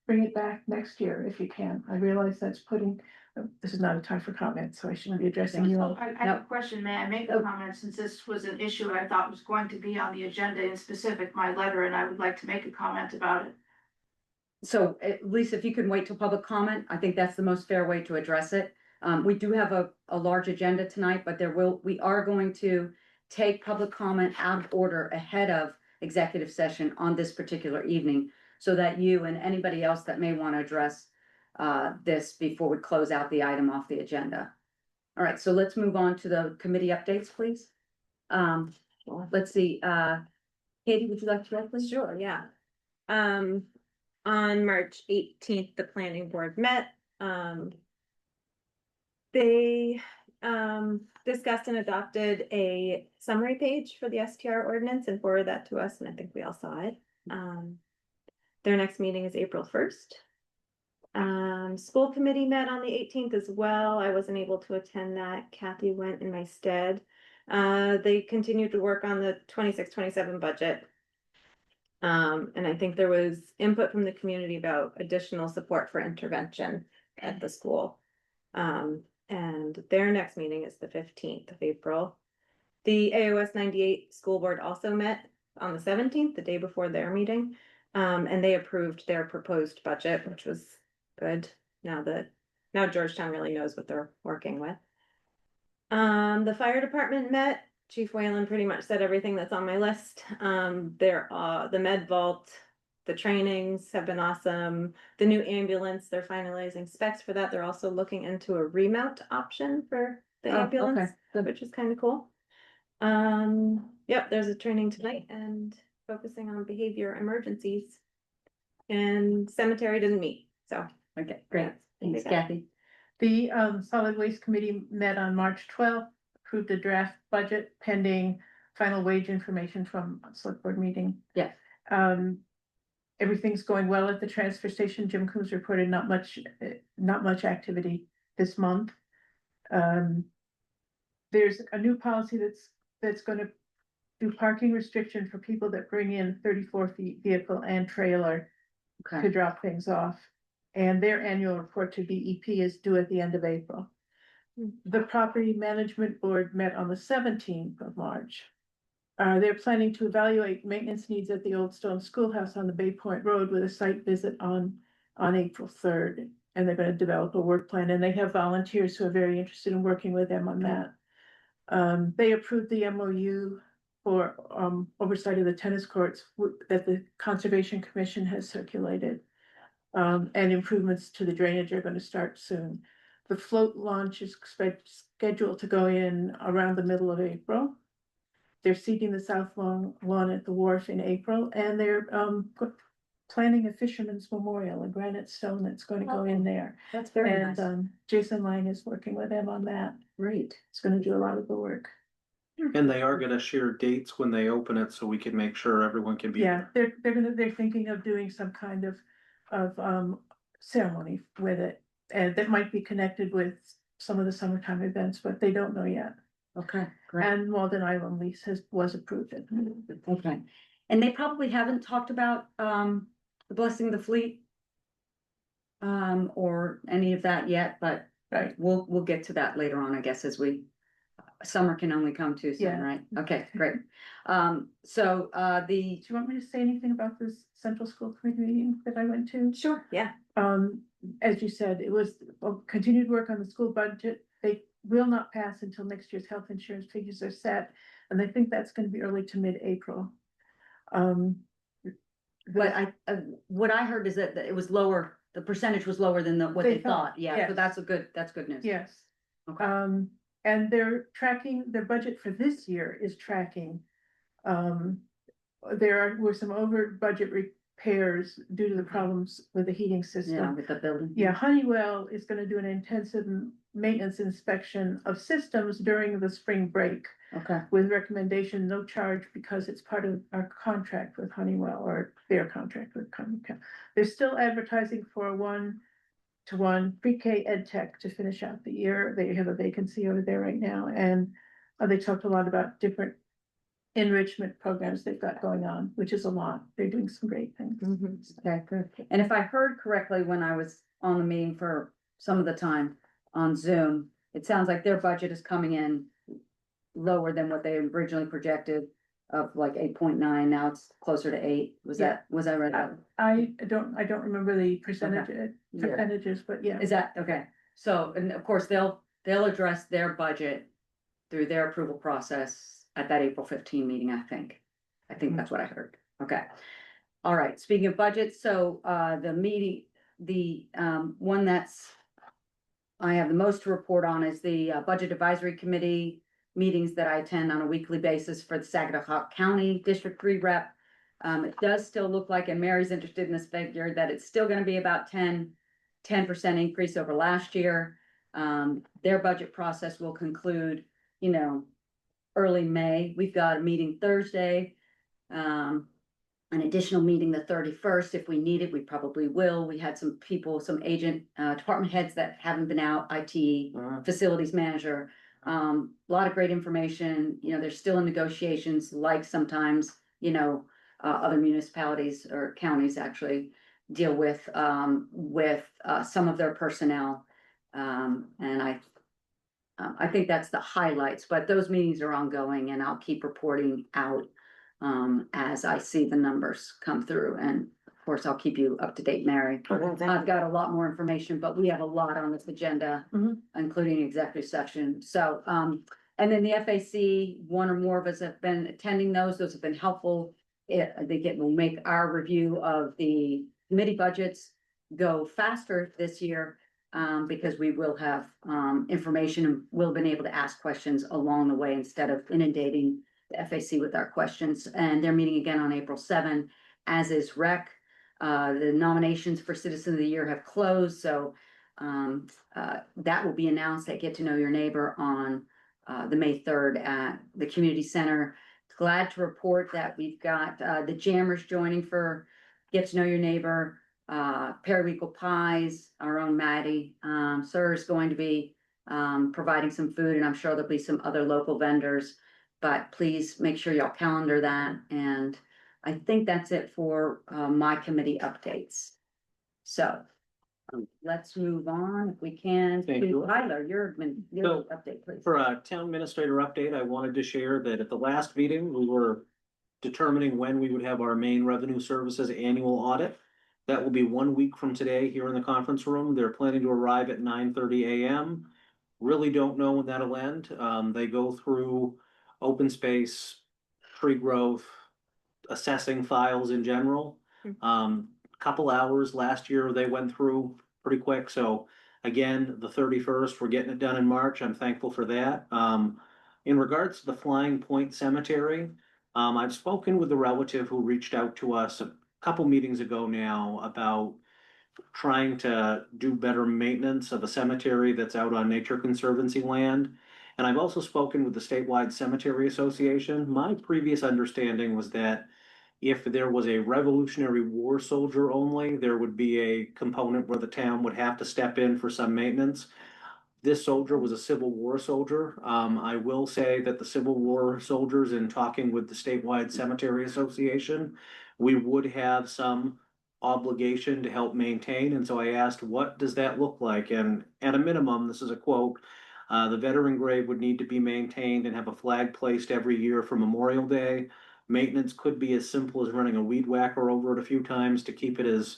bring it back next year if you can. I realize this is not a time for comment, so I shouldn't be addressing you all. I have a question. May I make a comment, since this was an issue I thought was going to be on the agenda, in specific my letter, and I would like to make a comment about it. So Lisa, if you can wait till public comment, I think that's the most fair way to address it. We do have a large agenda tonight, but we are going to take public comment out of order ahead of executive session on this particular evening, so that you and anybody else that may want to address this before we close out the item off the agenda. All right, so let's move on to the committee updates, please. Let's see, Katie, would you like to read, please? Sure, yeah. On March 18th, the planning board met. They discussed and adopted a summary page for the STR ordinance and forwarded that to us, and I think we all saw it. Their next meeting is April 1st. School committee met on the 18th as well. I wasn't able to attend that. Kathy went in my stead. They continued to work on the 26-27 budget. And I think there was input from the community about additional support for intervention at the school. And their next meeting is the 15th of April. The AOS 98 school board also met on the 17th, the day before their meeting. And they approved their proposed budget, which was good. Now Georgetown really knows what they're working with. The fire department met. Chief Whalen pretty much said everything that's on my list. The med vault, the trainings have been awesome. The new ambulance, they're finalizing specs for that. They're also looking into a remount option for the ambulance, which is kind of cool. Yep, there's a training tonight and focusing on behavior emergencies. And cemetery didn't meet, so. Okay, great. Thanks, Yeah. Kathy. The solid waste committee met on March 12th, approved the draft budget pending final wage information from select board meeting. Yeah. Everything's going well at the transfer station. Jim Coombs reported not much activity this month. There's a new policy that's gonna do parking restriction for people that bring in 34 feet vehicle and trailer to Okay, drop things off. And their annual report to DEP is due at the end of April. The property management board met on the 17th of March. They're planning to evaluate maintenance needs at the Old Stone Schoolhouse on the Bay Point Road with a site visit on April 3rd. And they're gonna develop a work plan, and they have volunteers who are very interested in working with them on that. They approved the MOU for oversight of the tennis courts that the Conservation Commission has circulated. And improvements to the drainage are gonna start soon. The float launch is scheduled to go in around the middle of April. They're seeding the south lawn at the wharf in April, and they're planning a fisherman's memorial, a granite stone that's going to go in there. that's very nice. And Jason Lang is working with them on that. Great. It's gonna do a lot of the work. And they are gonna share dates when they open it, so we can make sure everyone can be. Yeah, they're thinking of doing some kind of ceremony with it. And that might be connected with some of the summertime events, but they don't know yet. Okay, great. And Walden Island lease was approved. Okay. And they probably haven't talked about the blessing of the fleet or any of that yet, but Right. we'll get to that later on, I guess, as summer can only come too soon, Yeah. right? Okay, great. So Do you want me to say anything about this central school committee meeting that I went to? Sure, yeah. As you said, it was continued work on the school budget. They will not pass until next year's health insurance figures are set, and I think that's gonna be early to mid-April. But what I heard is that it was lower, the percentage was lower than what They they thought, thought. Yeah, so yes. that's good news. Yes. Okay. And they're tracking, their budget for this year is tracking. There were some over budget repairs due to the problems with the heating Yeah, system. with the building. Yeah, Honeywell is gonna do an intensive maintenance inspection of systems during the spring break Okay, with recommendation, no charge, because it's part of our contract with Honeywell, or their contract with Honeywell. They're still advertising for a 1-to-1 pre-K ed tech to finish out the year. They have a vacancy over there right now, and they talked a lot about different enrichment programs they've got going on, which is a lot. They're doing some great things. okay, good. And if I heard correctly, when I was on the meeting for some of the time on Zoom, it sounds like their budget is coming in lower than what they originally projected of like 8.9. Now it's closer to 8. Was that right? I don't remember the percentages, but yeah. Is that, okay, So, and of course, they'll address their budget through their approval process at that April 15 meeting, I think. I think that's what I heard. Okay. All right, speaking of budget, so the meeting, the one that's I have the most to report on is the Budget Advisory Committee meetings that I attend on a weekly basis for the Saginaw County District 3 rep. It does still look like, and Mary's interested in this figure, that it's still gonna be about 10% increase over last year. Their budget process will conclude, early May. We've got a meeting Thursday. An additional meeting the 31st. If we need it, we probably will. We had some people, some agent, department heads that haven't been out, IT, facilities manager. A lot of great information. They're still in negotiations, like sometimes, other municipalities or counties actually deal with some of their personnel. And I think that's the highlights, but those meetings are ongoing and I'll keep reporting out as I see the numbers come through. And of course, I'll keep you up to date, Mary. I've got a lot more information, but we have a lot on this agenda, including executive session. So, and then the FAC, one or more of us have been attending those. Those have been helpful. Will make our review of the committee budgets go faster this year, because we will have information and we'll have been able to ask questions along the way instead of inundating the FAC with our questions. And they're meeting again on April 7, as is REC. The nominations for Citizen of the Year have closed, so that will be announced at Get to Know Your Neighbor on the May 3rd at the community center. Glad to report that we've got the Jammers joining for Get to Know Your Neighbor. Periwinkle Pies, our own Maddie, Sir is going to be providing some food, and I'm sure there'll be some other local vendors. But please make sure y'all calendar that. And I think that's it for my committee updates. So let's move on if we can. Thank you. Tyler, your So, update, please. For a town administrator update, I wanted to share that at the last meeting, we were determining when we would have our main revenue services annual audit. That will be 1 week from today here in the conference room. They're planning to arrive at 9:30 a.m. Really don't know when that'll end. They go through open space, tree growth, assessing files in general. Couple hours last year they went through pretty quick. So again, the 31st, we're getting it done in March. I'm thankful for that. In regards to the Flying Point Cemetery, I've spoken with a relative who reached out to us a couple meetings ago now about trying to do better maintenance of a cemetery that's out on Nature Conservancy land. And I've also spoken with the Statewide Cemetery Association. My previous understanding was that if there was a Revolutionary War soldier only, there would be a component where the town would have to step in for some maintenance. This soldier was a Civil War soldier. I will say that the Civil War soldiers, in talking with the Statewide Cemetery Association, we would have some obligation to help maintain. And so I asked, what does that look like? And at a minimum, this is a quote, the veteran grave would need to be maintained and have a flag placed every year for Memorial Day. Maintenance could be as simple as running a weed whacker over it a few times to keep it as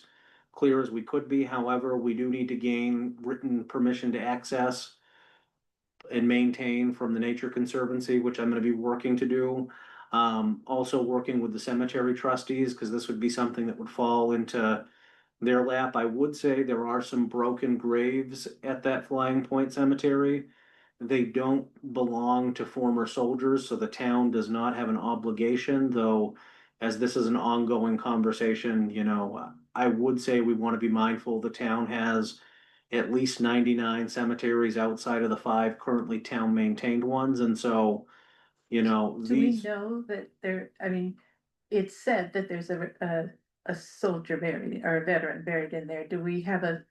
clear as we could be. However, we do need to gain written permission to access and maintain from the Nature Conservancy, which I'm going to be working to do. Also working with the cemetery trustees, because this would be something that would fall into their lap. I would say there are some broken graves at that Flying Point Cemetery. They don't belong to former soldiers, so the town does not have an obligation, though, as this is an ongoing conversation, I would say we want to be mindful the town has at least 99 cemeteries outside of the 5 currently town maintained ones. And so, Do we know that it's said that there's a soldier buried or a veteran buried in there. Do we have a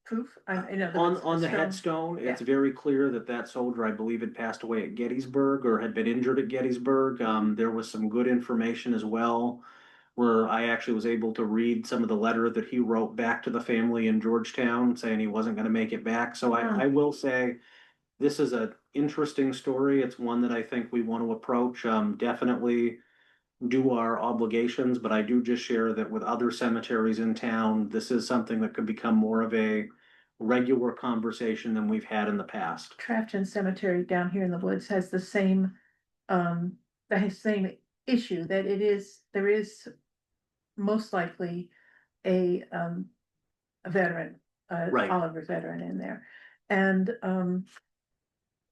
proof? I know on the headstone, it's very clear that soldier, I believe, had passed away at Gettysburg or had been injured at Gettysburg. There was some good information as well, where I actually was able to read some of the letter that he wrote back to the family in Georgetown saying he wasn't going to make it back. So I will say this is an interesting story. It's one that I think we want to approach. Definitely do our obligations, but I do just share that with other cemeteries in town, this is something that could become more of a regular conversation than we've had in the past. Trafton Cemetery down here in the woods has the same issue that there is most likely a veteran, Right. Oliver veteran in there. And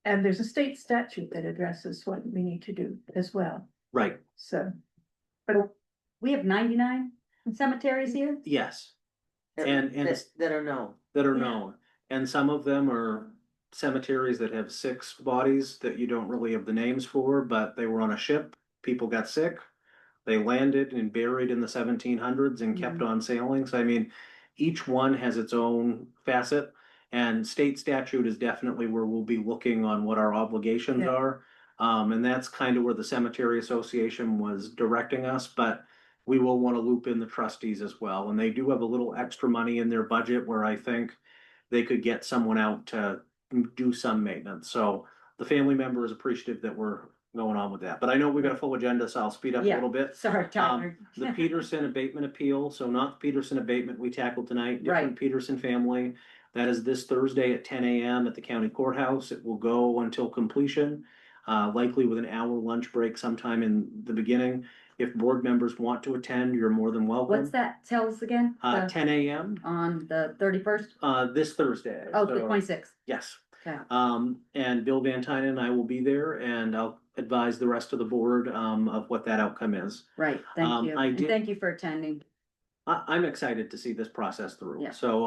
there's a state statute that addresses what we need to do as well, Right, so. We have 99 cemeteries here. yes. And That are known. that are Yeah. known, and some of them are cemeteries that have 6 bodies that you don't really have the names for, but they were on a ship, people got sick. They landed and buried in the 1700s and kept on sailing, so I mean, each one has its own facet. And state statute is definitely where we'll be looking on what our obligations Yeah. are. And that's kind of where the Cemetery Association was directing us, but we will want to loop in the trustees as well, and they do have a little extra money in their budget where I think they could get someone out to do some maintenance, so the family member is appreciative that we're going on with that, but I know we've got a full agenda, so I'll speed up a Yeah. little bit. Sorry, Tyler. The Peterson abatement appeal, so not the Peterson abatement we tackled tonight, different Right. Peterson family. That is this Thursday at 10 a.m. at the county courthouse. It will go until completion, likely with an hour lunch break sometime in the beginning. If board members want to attend, you're more than welcome. What's that? Tell us again. 10 a.m. On the 31st? This Thursday. Oh, the So, 26th. yes. Okay. And Bill Van Tynen and I will be there, and I'll advise the rest of the board of what that outcome is. Right, thank you. I And did- thank you for attending. I'm excited to see this process through. Yeah. So,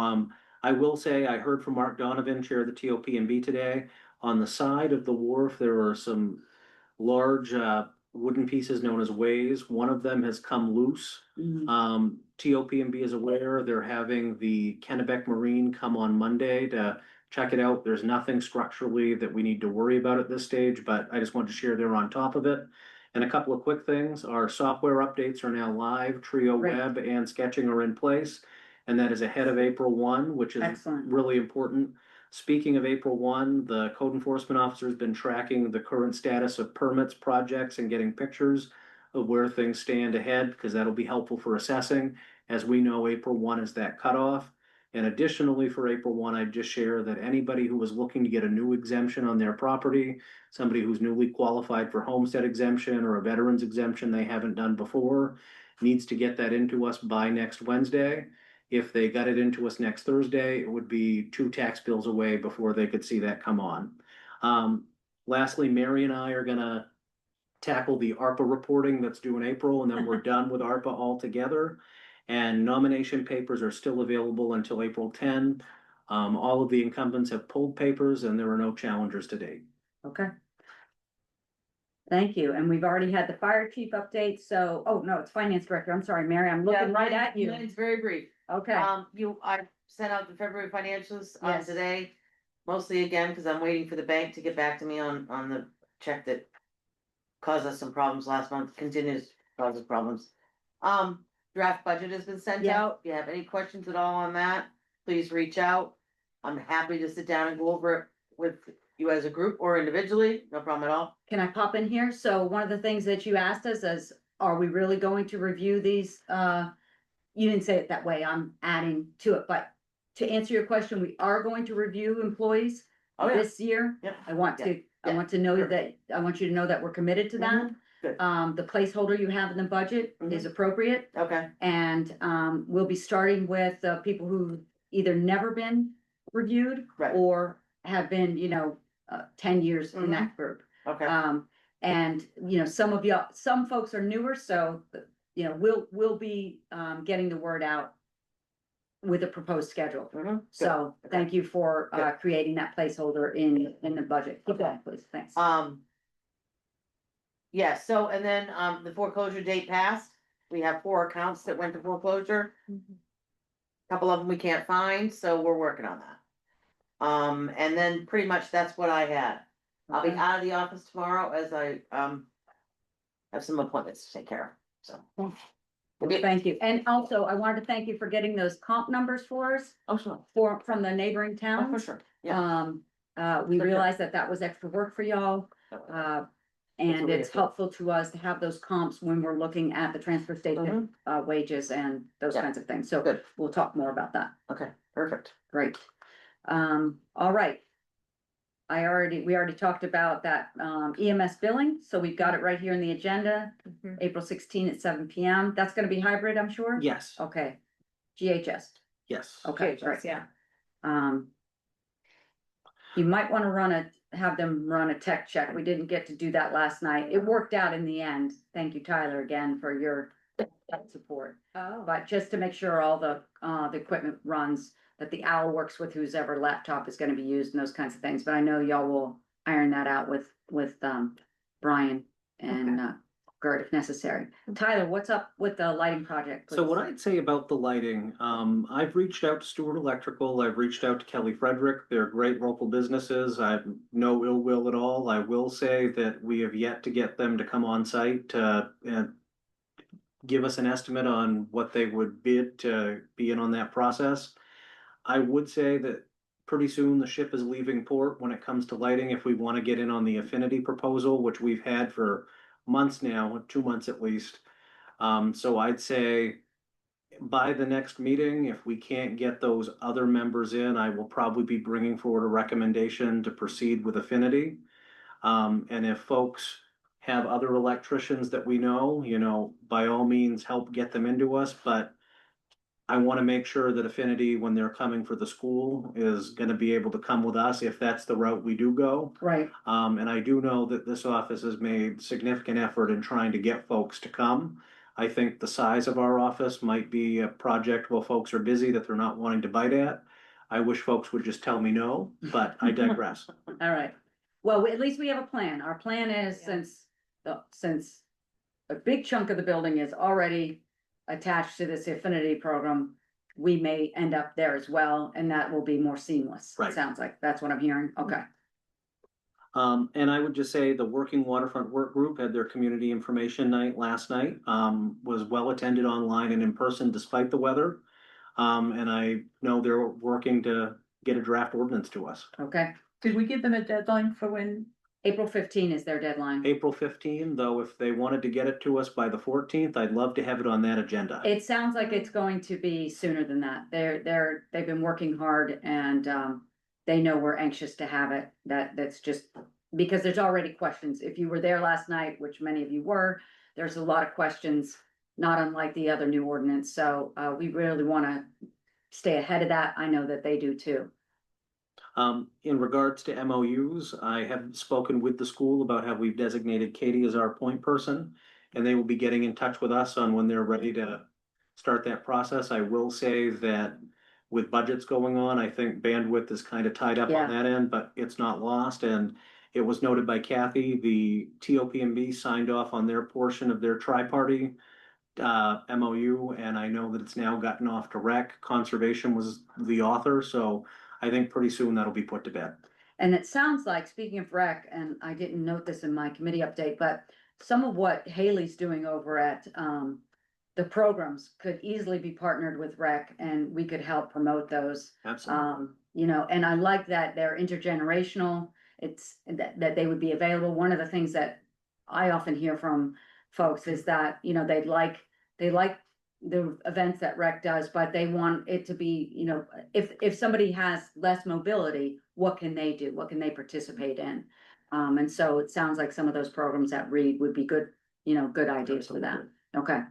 I will say, I heard from Mark Donovan, chair of the TOPMB today. On the side of the wharf, there are some large, wooden pieces known as ways. One of them has come loose. TOPMB is aware, they're having the Kennebec Marine come on Monday to check it out. There's nothing structurally that we need to worry about at this stage, but I just wanted to share they're on top of it. And a couple of quick things, our software updates are now live, Trio Great. Web and Sketching are in place. And that is ahead of April 1, which is Excellent. really important. Speaking of April 1, the code enforcement officer has been tracking the current status of permits, projects, and getting pictures of where things stand ahead, because that'll be helpful for assessing. As we know, April 1 is that cutoff. And additionally, for April 1, I'd just share that anybody who was looking to get a new exemption on their property, somebody who's newly qualified for homestead exemption or a veteran's exemption they haven't done before, needs to get that into us by next Wednesday. If they got it into us next Thursday, it would be 2 tax bills away before they could see that come on. Lastly, Mary and I are gonna tackle the ARPA reporting that's due in April, and then we're done with ARPA altogether. And nomination papers are still available until April 10. All of the incumbents have pulled papers, and there are no challengers to date. Okay. Thank you, and we've already had the fire chief update, so, oh, no, it's finance director, I'm sorry, Mary, I'm looking right at you. It's very brief. Okay, I sent out the February financials Yes. today, mostly again, because I'm waiting for the bank to get back to me on the check that caused us some problems last month, continues to cause us problems. Draft budget has been sent Yeah. out. If you have any questions at all on that, please reach out. I'm happy to sit down and go over it with you as a group or individually, no problem at all. can I pop in here? So one of the things that you asked us is, are we really going to review these? You didn't say it that way, I'm adding to it, but to answer your question, we are going to review employees Oh, yeah. this year. Yep. I want to, I Yeah. want to know Sure. that, I want you to know that we're committed to that. Mhm. Good. The placeholder you have in the budget is appropriate. Okay, And we'll be starting with people who either never been reviewed Right. or have been, 10 years in Mhm. that group. okay. And, some folks are newer, so, we'll be getting the word out with a proposed schedule. Mhm. Good. So Okay. thank you for Good. creating that placeholder in the budget. Keep going, please. Thanks. Yeah, so, and then, the foreclosure date passed, we have 4 accounts that went to foreclosure. Couple of them we can't find, so we're working on that. And then pretty much that's what I had. I'll be Okay. out of the office tomorrow as I, have some appointments to take care of, so. Well, thank you. And also, I wanted to thank you for getting those comp numbers for us, Oh, sure. from the neighboring Oh, for towns. sure, yeah. We For sure. realized that was extra work for y'all. And what we it's have to- helpful to us to have those comps when we're looking at the transfer station, wages and those Yeah. kinds of things. So Good. we'll talk more about that. Okay, perfect. Great. All right. We already talked about that, EMS billing, so we've got it right here in the agenda, Mhm. April 16 at 7 PM. That's gonna be hybrid, I'm sure? Yes, Okay. GHS, yes. okay, GHS, right. yeah. Um. You might wanna have them run a tech check. We didn't get to do that last night. It worked out in the end. Thank you, Tyler, again, for your support. Oh. But just to make sure all the equipment runs, that the owl works with whose ever laptop is gonna be used and those kinds of things. But I know y'all will iron that out with Brian and Gert if necessary. Tyler, what's up with the lighting project? So what please? I'd say about the lighting, I've reached out to Stewart Electrical, I've reached out to Kelly Frederick, they're great local businesses, I have no ill will at all. I will say that we have yet to get them to come on site and give us an estimate on what they would bid to be in on that process. I would say that pretty soon the ship is leaving port when it comes to lighting, if we want to get in on the Affinity proposal, which we've had for months now, 2 months at least. So I'd say by the next meeting, if we can't get those other members in, I will probably be bringing forward a recommendation to proceed with Affinity. And if folks have other electricians that we know, by all means, help get them into us, but I want to make sure that Affinity, when they're coming for the school, is going to be able to come with us if that's the route we do go. Right, And I do know that this office has made significant effort in trying to get folks to come. I think the size of our office might be a project while folks are busy that they're not wanting to bite at. I wish folks would just tell me no, but I digress. all right. Well, at least we have a plan. Our plan is Yeah. since a big chunk of the building is already attached to this Affinity program, we may end up there as well, and that will be more seamless. It Right. sounds like that's what I'm hearing. Okay. And I would just say the Working Waterfront Work Group had their community information night last night, was well attended online and in person despite the weather. And I know they're working to get a draft ordinance to us. Okay. Did we give them a deadline for when? April 15 is their deadline. April 15, though, if they wanted to get it to us by the 14th, I'd love to have it on that agenda. It sounds like it's going to be sooner than that. They've been working hard and they know we're anxious to have it. That's just because there's already questions. If you were there last night, which many of you were, there's a lot of questions, not unlike the other new ordinance. So we really want to stay ahead of that. I know that they do too. In regards to MOUs, I have spoken with the school about how we've designated Katie as our point person, and they will be getting in touch with us on when they're ready to start that process. I will say that with budgets going on, I think bandwidth is kind of tied up Yeah. on that end, but it's not lost. And it was noted by Kathy, the TOPMB signed off on their portion of their tri-party MOU, and I know that it's now gotten off to rec. Conservation was the author, so I think pretty soon that'll be put to bed. And it sounds like, speaking of rec, and I didn't note this in my committee update, but some of what Haley's doing over at the programs could easily be partnered with rec and we could help promote those. Absolutely. And I like that they're intergenerational. It's that they would be available. One of the things that I often hear from folks is that, they like the events that rec does, but they want it to be, if somebody has less mobility, what can they do? What can they participate in? And so it sounds like some of those programs at Reed would be good, good ideas for that. Okay.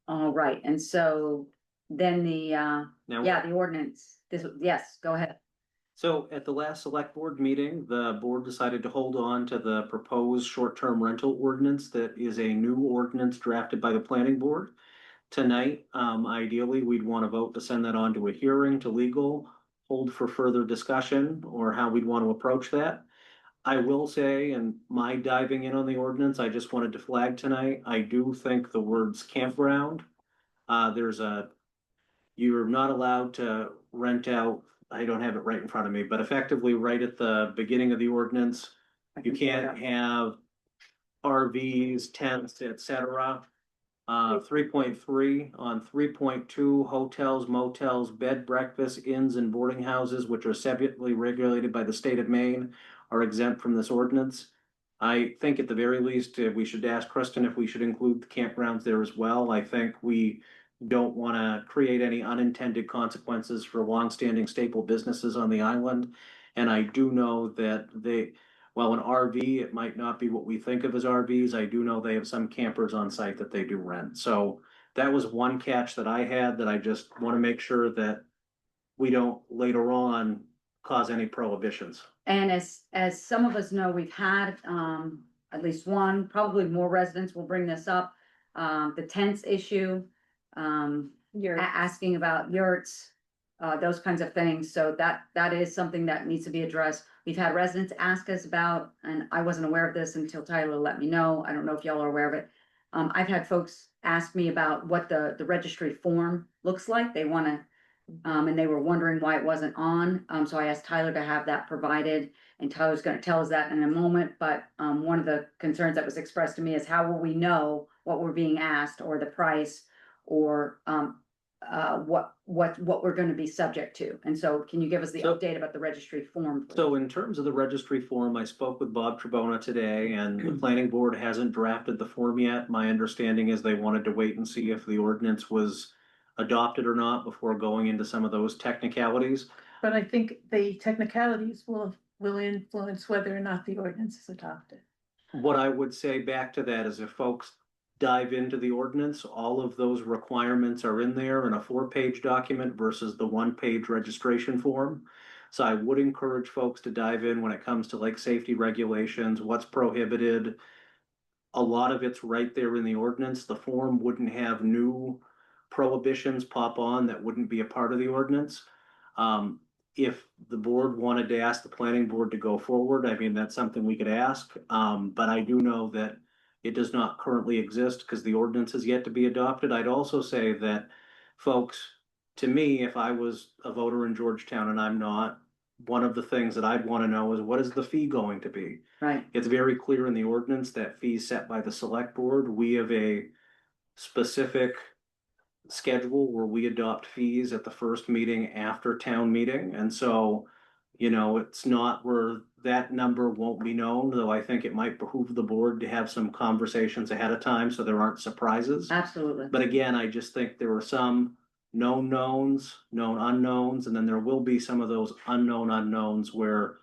All right. And so then Now, the ordinance, yes, go ahead. So at the last select board meeting, the board decided to hold on to the proposed short-term rental ordinance that is a new ordinance drafted by the planning board. Tonight, ideally, we'd want to vote to send that on to a hearing to legal, hold for further discussion, or how we'd want to approach that. I will say, and my diving in on the ordinance, I just wanted to flag tonight, I do think the words campground. You're not allowed to rent out, I don't have it right in front of me, but effectively right at the beginning of the ordinance, you can't have RVs, tents, etc. 3.3 on 3.2, hotels, motels, bed, breakfast, inns and boarding houses, which are separately regulated by the state of Maine, are exempt from this ordinance. I think at the very least, we should ask Kristen if we should include the campgrounds there as well. I think we don't wanna create any unintended consequences for longstanding staple businesses on the island. And I do know that while an RV, it might not be what we think of as RVs, I do know they have some campers on site that they do rent. So that was one catch that I had, that I just wanna make sure that we don't later on cause any prohibitions. And as some of us know, we've had, at least one, probably more residents will bring this up. The tents issue, asking about yurts, those kinds of things. So that is something that needs to be addressed. We've had residents ask us about, and I wasn't aware of this until Tyler let me know. I don't know if y'all are aware of it. I've had folks ask me about what the registry form looks like. They wanna, and they were wondering why it wasn't on. So I asked Tyler to have that provided, and Tyler's gonna tell us that in a moment. But, one of the concerns that was expressed to me is how will we know what we're being asked, or the price, or, what we're gonna be subject to? And so can you give us the So- update about the registry form? please? So in terms of the registry form, I spoke with Bob Trebona today, and the planning board hasn't drafted the form yet. My understanding is they wanted to wait and see if the ordinance was adopted or not before going into some of those technicalities. But I think the technicalities will influence whether or not the ordinance is adopted. What I would say back to that is if folks dive into the ordinance, all of those requirements are in there in a 4-page document versus the 1-page registration form. So I would encourage folks to dive in when it comes to like safety regulations, what's prohibited. A lot of it's right there in the ordinance. The form wouldn't have new prohibitions pop on that wouldn't be a part of the ordinance. If the board wanted to ask the planning board to go forward, I mean, that's something we could ask. But I do know that it does not currently exist because the ordinance is yet to be adopted. I'd also say that folks, to me, if I was a voter in Georgetown and I'm not, one of the things that I'd want to know is what is the fee going to be? Right, It's very clear in the ordinance that fees set by the select board. We have a specific schedule where we adopt fees at the first meeting after town meeting. And so, it's not where that number won't be known, though I think it might behoove the board to have some conversations ahead of time so there aren't surprises. absolutely. But again, I just think there are some known knowns, known unknowns, and then there will be some of those unknown unknowns where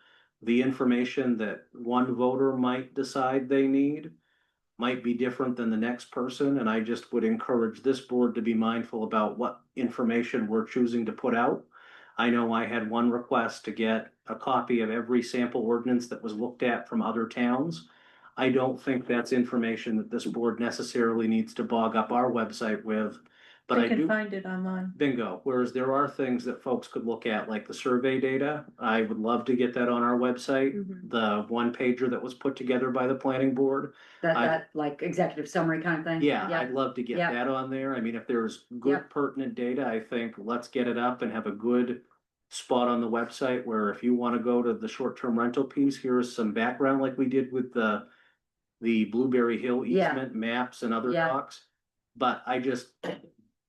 the information that one voter might decide they need might be different than the next person. And I just would encourage this board to be mindful about what information we're choosing to put out. I know I had one request to get a copy of every sample ordinance that was looked at from other towns. I don't think that's information that this board necessarily needs to bog up our website with, but They I can do. find it online. Bingo. Whereas there are things that folks could look at, like the survey data. I would love to get that on our website. Mhm. The 1-pager that was put together by the planning board. That like executive summary kind of thing? Yeah, I'd love to get Yeah. that on there. I mean, if there's Yeah. good pertinent data, I think let's get it up and have a good spot on the website where if you want to go to the short-term rental piece, here's some background like we did with the Blueberry Hill Yeah. easement maps and other Yeah. docs. But I just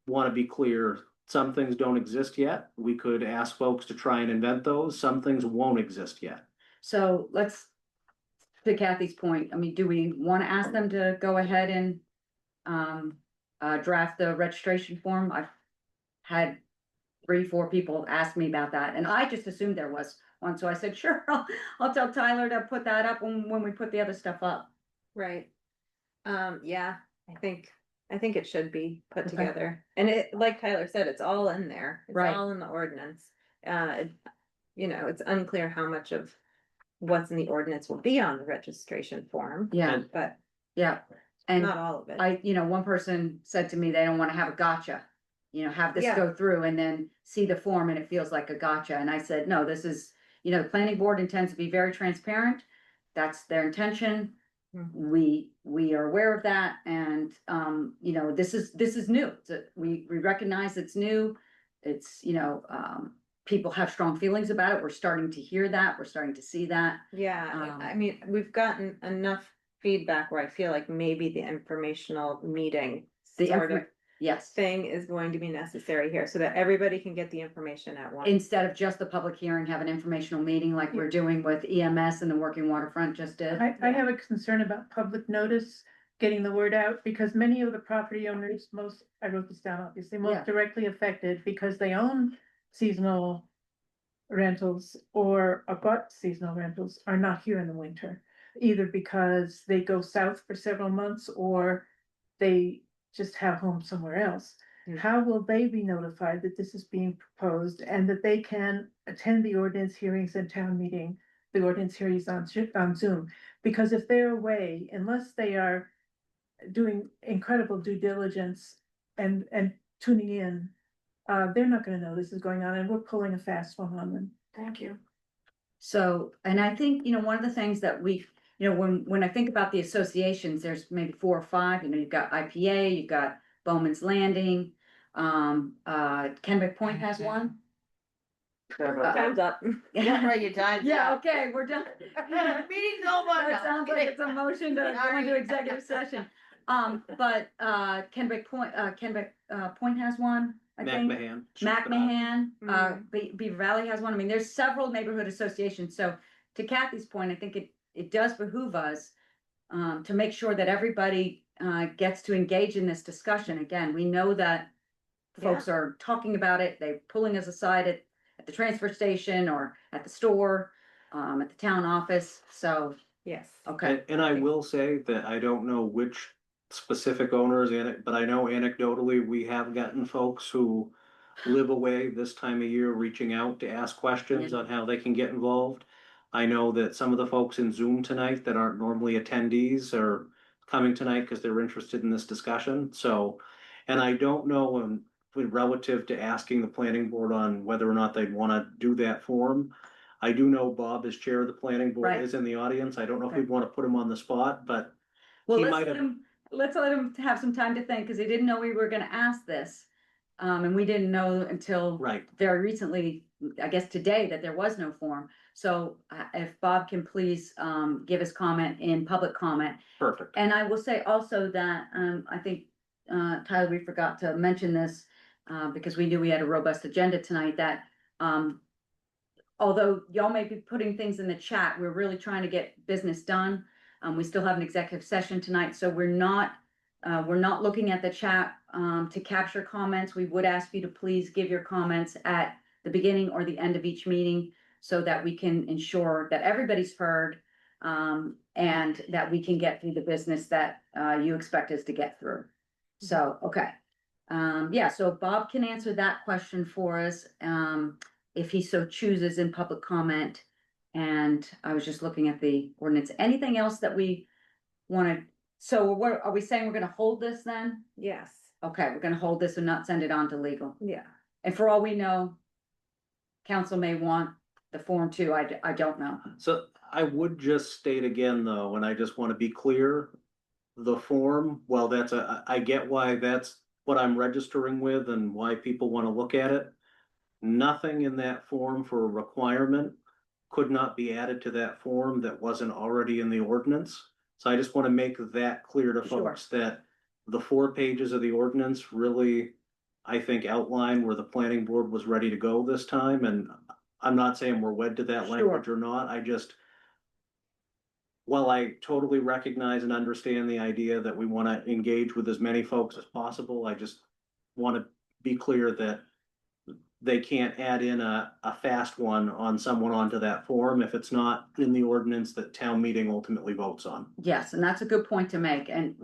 want to be clear, some things don't exist yet. We could ask folks to try and invent those. Some things won't exist yet. So let's, to Kathy's point, I mean, do we want to ask them to go ahead and draft the registration form? I've had 3, 4 people ask me about that, and I just assumed there was one, so I said, sure, I'll tell Tyler to put that up when we put the other stuff up. Right. Yeah, I think it should be put Okay. together. And it, like Tyler said, it's all in there. It's Right. all in the ordinance. It's unclear how much of what's in the ordinance will be on the registration form, Yeah, but yeah, and not all of it. one person said to me, they don't wanna have a gotcha. Have this Yeah. go through and then see the form and it feels like a gotcha, and I said, no, this is, the planning board intends to be very transparent. That's their intention. Mhm. We are aware of that, and, this is new. We recognize it's new. It's, people have strong feelings about it. We're starting to hear that. We're starting to see that. Yeah, I mean, we've gotten enough feedback where I feel like maybe the informational meeting The sort of informa- Yes, thing is going to be necessary here so that everybody can get the information at once. instead of just the public hearing, have an informational meeting like we're doing with EMS and the Working Waterfront just did. I have a concern about public notice. getting the word out, because many of the property owners, I wrote this down, obviously, Yeah. most directly affected because they own seasonal rentals or abut seasonal rentals are not here in the winter, either because they go south for several months or they just have homes somewhere else. How will they be notified that this is being proposed and that they can attend the ordinance hearings and town meeting, the ordinance hearings on Zoom? Because if they're away, unless they are doing incredible due diligence and tuning in, they're not gonna know this is going on, and we're pulling a fast one on them. Thank you. So, and I think, one of the things that when I think about the associations, there's maybe 4 or 5, you've got IPA, you've got Bowman's Landing, Kennebec Point has one. Time's up. Yeah, right, your time's Yeah, up. okay, we're done. Meeting's over. That sounds like it's a motion to go into executive session. But Kennebec Point has one, I think. McMahon. McMahon, Beaver Valley has one. I mean, there's several neighborhood associations. So to Kathy's point, I think it does behoove us to make sure that everybody gets to engage in this discussion. Again, we know that folks are talking about it. They're pulling us aside at the transfer station or at the store, at the town office. So, Yes. okay. And I will say that I don't know which specific owners in it, but I know anecdotally, we have gotten folks who live away this time of year reaching out to ask questions on how they can get involved. I know that some of the folks in Zoom tonight that aren't normally attendees are coming tonight because they're interested in this discussion. So, and I don't know relative to asking the planning board on whether or not they'd want to do that forum. I do know Bob, as chair of the planning board, Right. is in the audience. I don't know if we'd want to put him on the spot, but Well, he let's might let have- him, have some time to think, because he didn't know we were gonna ask this. And we didn't know until right. very recently, I guess today, that there was no form. So if Bob can please give his comment in public comment. Perfect. And I will say also that I think, Tyler, we forgot to mention this because we knew we had a robust agenda tonight, that although y'all may be putting things in the chat, we're really trying to get business done. We still have an executive session tonight, so we're not looking at the chat to capture comments. We would ask you to please give your comments at the beginning or the end of each meeting so that we can ensure that everybody's heard and that we can get through the business that you expect us to get through. So, okay. So Bob can answer that question for us if he so chooses in public comment. And I was just looking at the ordinance. Anything else that we wanted? So what are we saying? We're gonna hold this then? Yes. Okay, we're gonna hold this and not send it on to legal. Yeah. And for all we know, council may want the form too. I don't know. So I would just state again, though, and I just want to be clear, the form, well, I get why that's what I'm registering with and why people want to look at it. Nothing in that form for a requirement could not be added to that form that wasn't already in the ordinance. So I just want to make that clear to Sure. folks that the 4 pages of the ordinance really, I think, outline where the planning board was ready to go this time. And I'm not saying we're wed to that Sure. language or not. While I totally recognize and understand the idea that we want to engage with as many folks as possible, I just want to be clear that they can't add in a fast one on someone onto that form if it's not in the ordinance that town meeting ultimately votes on. Yes, and that's a good point to make. And,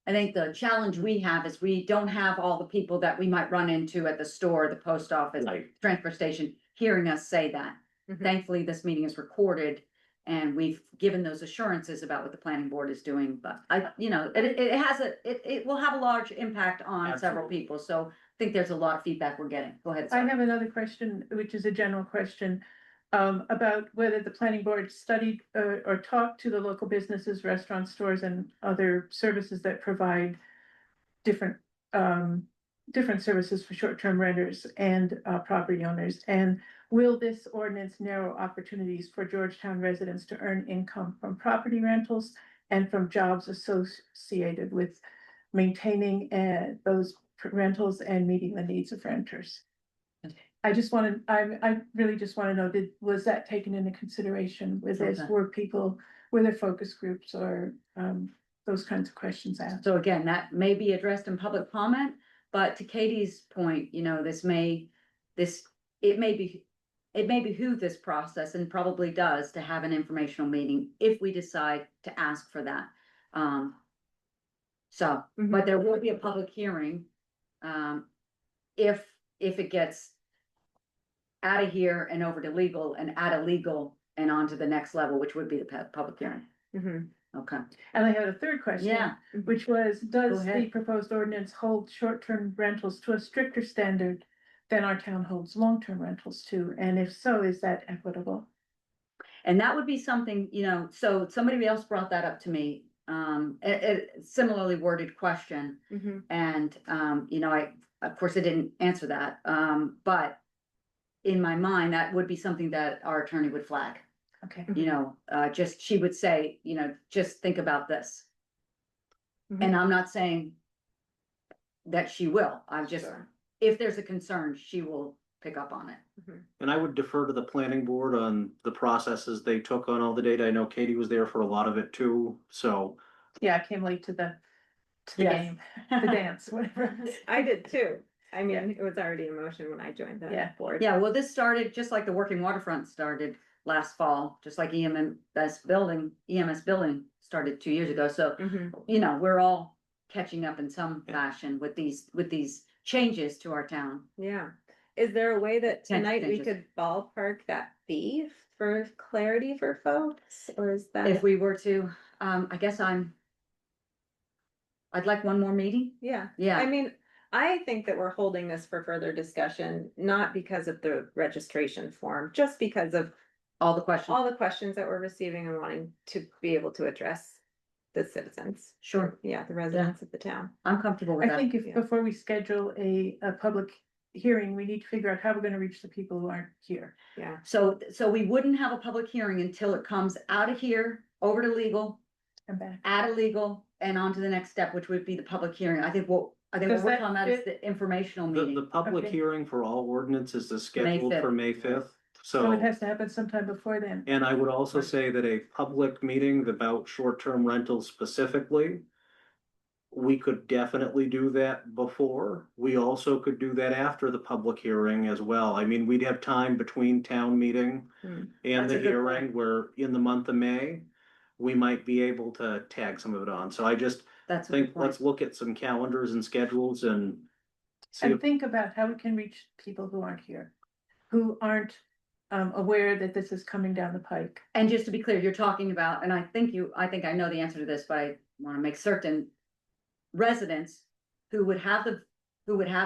I think the challenge we have is we don't have all the people that we might run into at the store, the post office, Right. transfer station, hearing us say that. Mhm. Thankfully, this meeting is recorded and we've given those assurances about what the planning board is doing, but it will have a large impact on several Absolutely. people. So I think there's a lot of feedback we're getting. Go ahead. I Sarah. have another question, which is a general question, about whether the planning board studied or talked to the local businesses, restaurants, stores, and other services that provide different services for short-term renters and property owners. And will this ordinance narrow opportunities for Georgetown residents to earn income from property rentals and from jobs associated with maintaining those rentals and meeting the needs of renters? I really just want to know, was that taken into consideration with this? Okay. Were there focus groups or those kinds of questions asked. So again, that may be addressed in public comment, but to Katie's point, you know, it may behoove this process and probably does to have an informational meeting if we decide to ask for that. But there will be a public hearing, if it gets out of here and over to legal and out of legal and on to the next level, which would be the public hearing. Mhm. Okay. And I had a third question. Yeah. Which was, does ahead. the proposed ordinance hold short-term rentals to a stricter standard than our town holds long-term rentals to? And if so, is that equitable? And that would be something, you know, so somebody else brought that up to me, a similarly worded question. Mhm. And, you know, of course, I didn't answer that, but in my mind, that would be something that our attorney would flag. Okay. You know, she would say, you know, just think about this. Mhm. And I'm not saying that she will, I'm just, Sure. if there's a concern, she will pick up on it. And I would defer to the planning board on the processes they took on all the data. I know Katie was there for a lot of it too, so. Yeah, I came late to the Yes. game, the dance, whatever. I did too. I mean, it was already in motion when I joined the Yeah. board. Yeah, well, this started just like the Working Waterfront started last fall, just like EMS building started 2 years ago. So, Mhm. you know, we're all catching up in some fashion with these changes to our town. Yeah. Is there a way that Ten tonight we inches. could ballpark that fee for clarity for folks? Or is that? If we were to, I guess I'd like one more meeting. Yeah. Yeah. I mean, I think that we're holding this for further discussion, not because of the registration form, just because of All the questions. all the questions that we're receiving and wanting to be able to address the citizens. Sure, Yeah, the residents of the town. I'm comfortable with I that. think if, Yeah. before we schedule a public hearing, we need to figure out how we're gonna reach the people who aren't here. Yeah. So we wouldn't have a public hearing until it comes out of here, over to legal, And back. out of legal, and on to the next step, which would be the public hearing. I think what Does we're that talking about is fit? the informational The meeting. public Okay. hearing for all ordinances is scheduled for 5th. May 5th, So it has to happen sometime before then. And I would also say that a public meeting about short-term rentals specifically, we could definitely do that before. We also could do that after the public hearing as well. I mean, we'd have time between town meeting and That's the a good hearing point. where in the month of May, we might be able to tag some of it on. So I just That's a good think point. let's look at some calendars and schedules and see And if, think about how we can reach people who aren't here, who aren't aware that this is coming down the pike. And just to be clear, you're talking about, and I think I know the answer to this, but I want to make certain residents who would have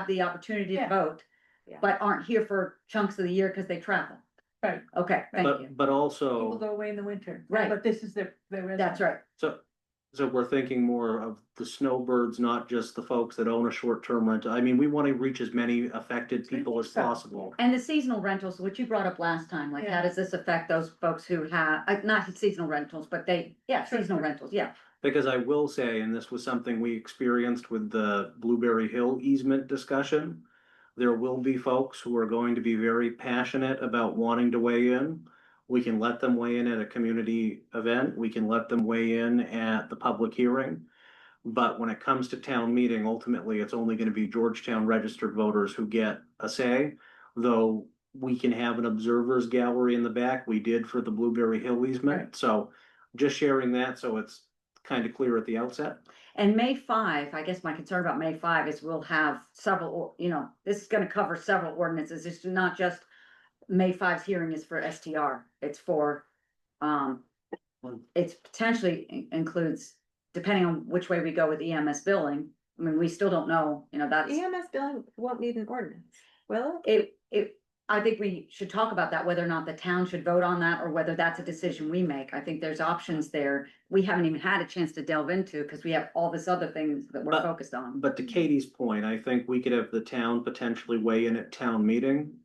the opportunity to Yeah. vote, Yeah. but aren't here for chunks of the year because they travel. Right. Okay, thank you. but People also, go away in the winter. Right. But this is their residence. That's right. so we're thinking more of the snowbirds, not just the folks that own a short-term rental. I mean, we want to reach as many affected people as So- possible. And the seasonal rentals, which you brought up last time, like how Yeah. does this affect those folks who have, not seasonal rentals, but seasonal rentals, yeah. Because I will say, and this was something we experienced with the Blueberry Hill easement discussion, there will be folks who are going to be very passionate about wanting to weigh in. We can let them weigh in at a community event, we can let them weigh in at the public hearing. But when it comes to town meeting, ultimately, it's only gonna be Georgetown registered voters who get a say. Though we can have an observers gallery in the back, we did for the Blueberry Hill easement, Right. so just sharing that, so it's kind of clear at the outset. And May 5, I guess my concern about May 5 is we'll have several, this is gonna cover several ordinances. It's not just May 5's hearing is for STR. It's for, it's potentially includes, depending on which way we go with EMS billing. I mean, we still don't know, that's, EMS billing won't need an ordinance, will it? I think we should talk about that, whether or not the town should vote on that or whether that's a decision we make. I think there's options there. We haven't even had a chance to delve into because we have all this other things that we're But- focused on. But to Katie's point, I think we could have the town potentially weigh in at town meeting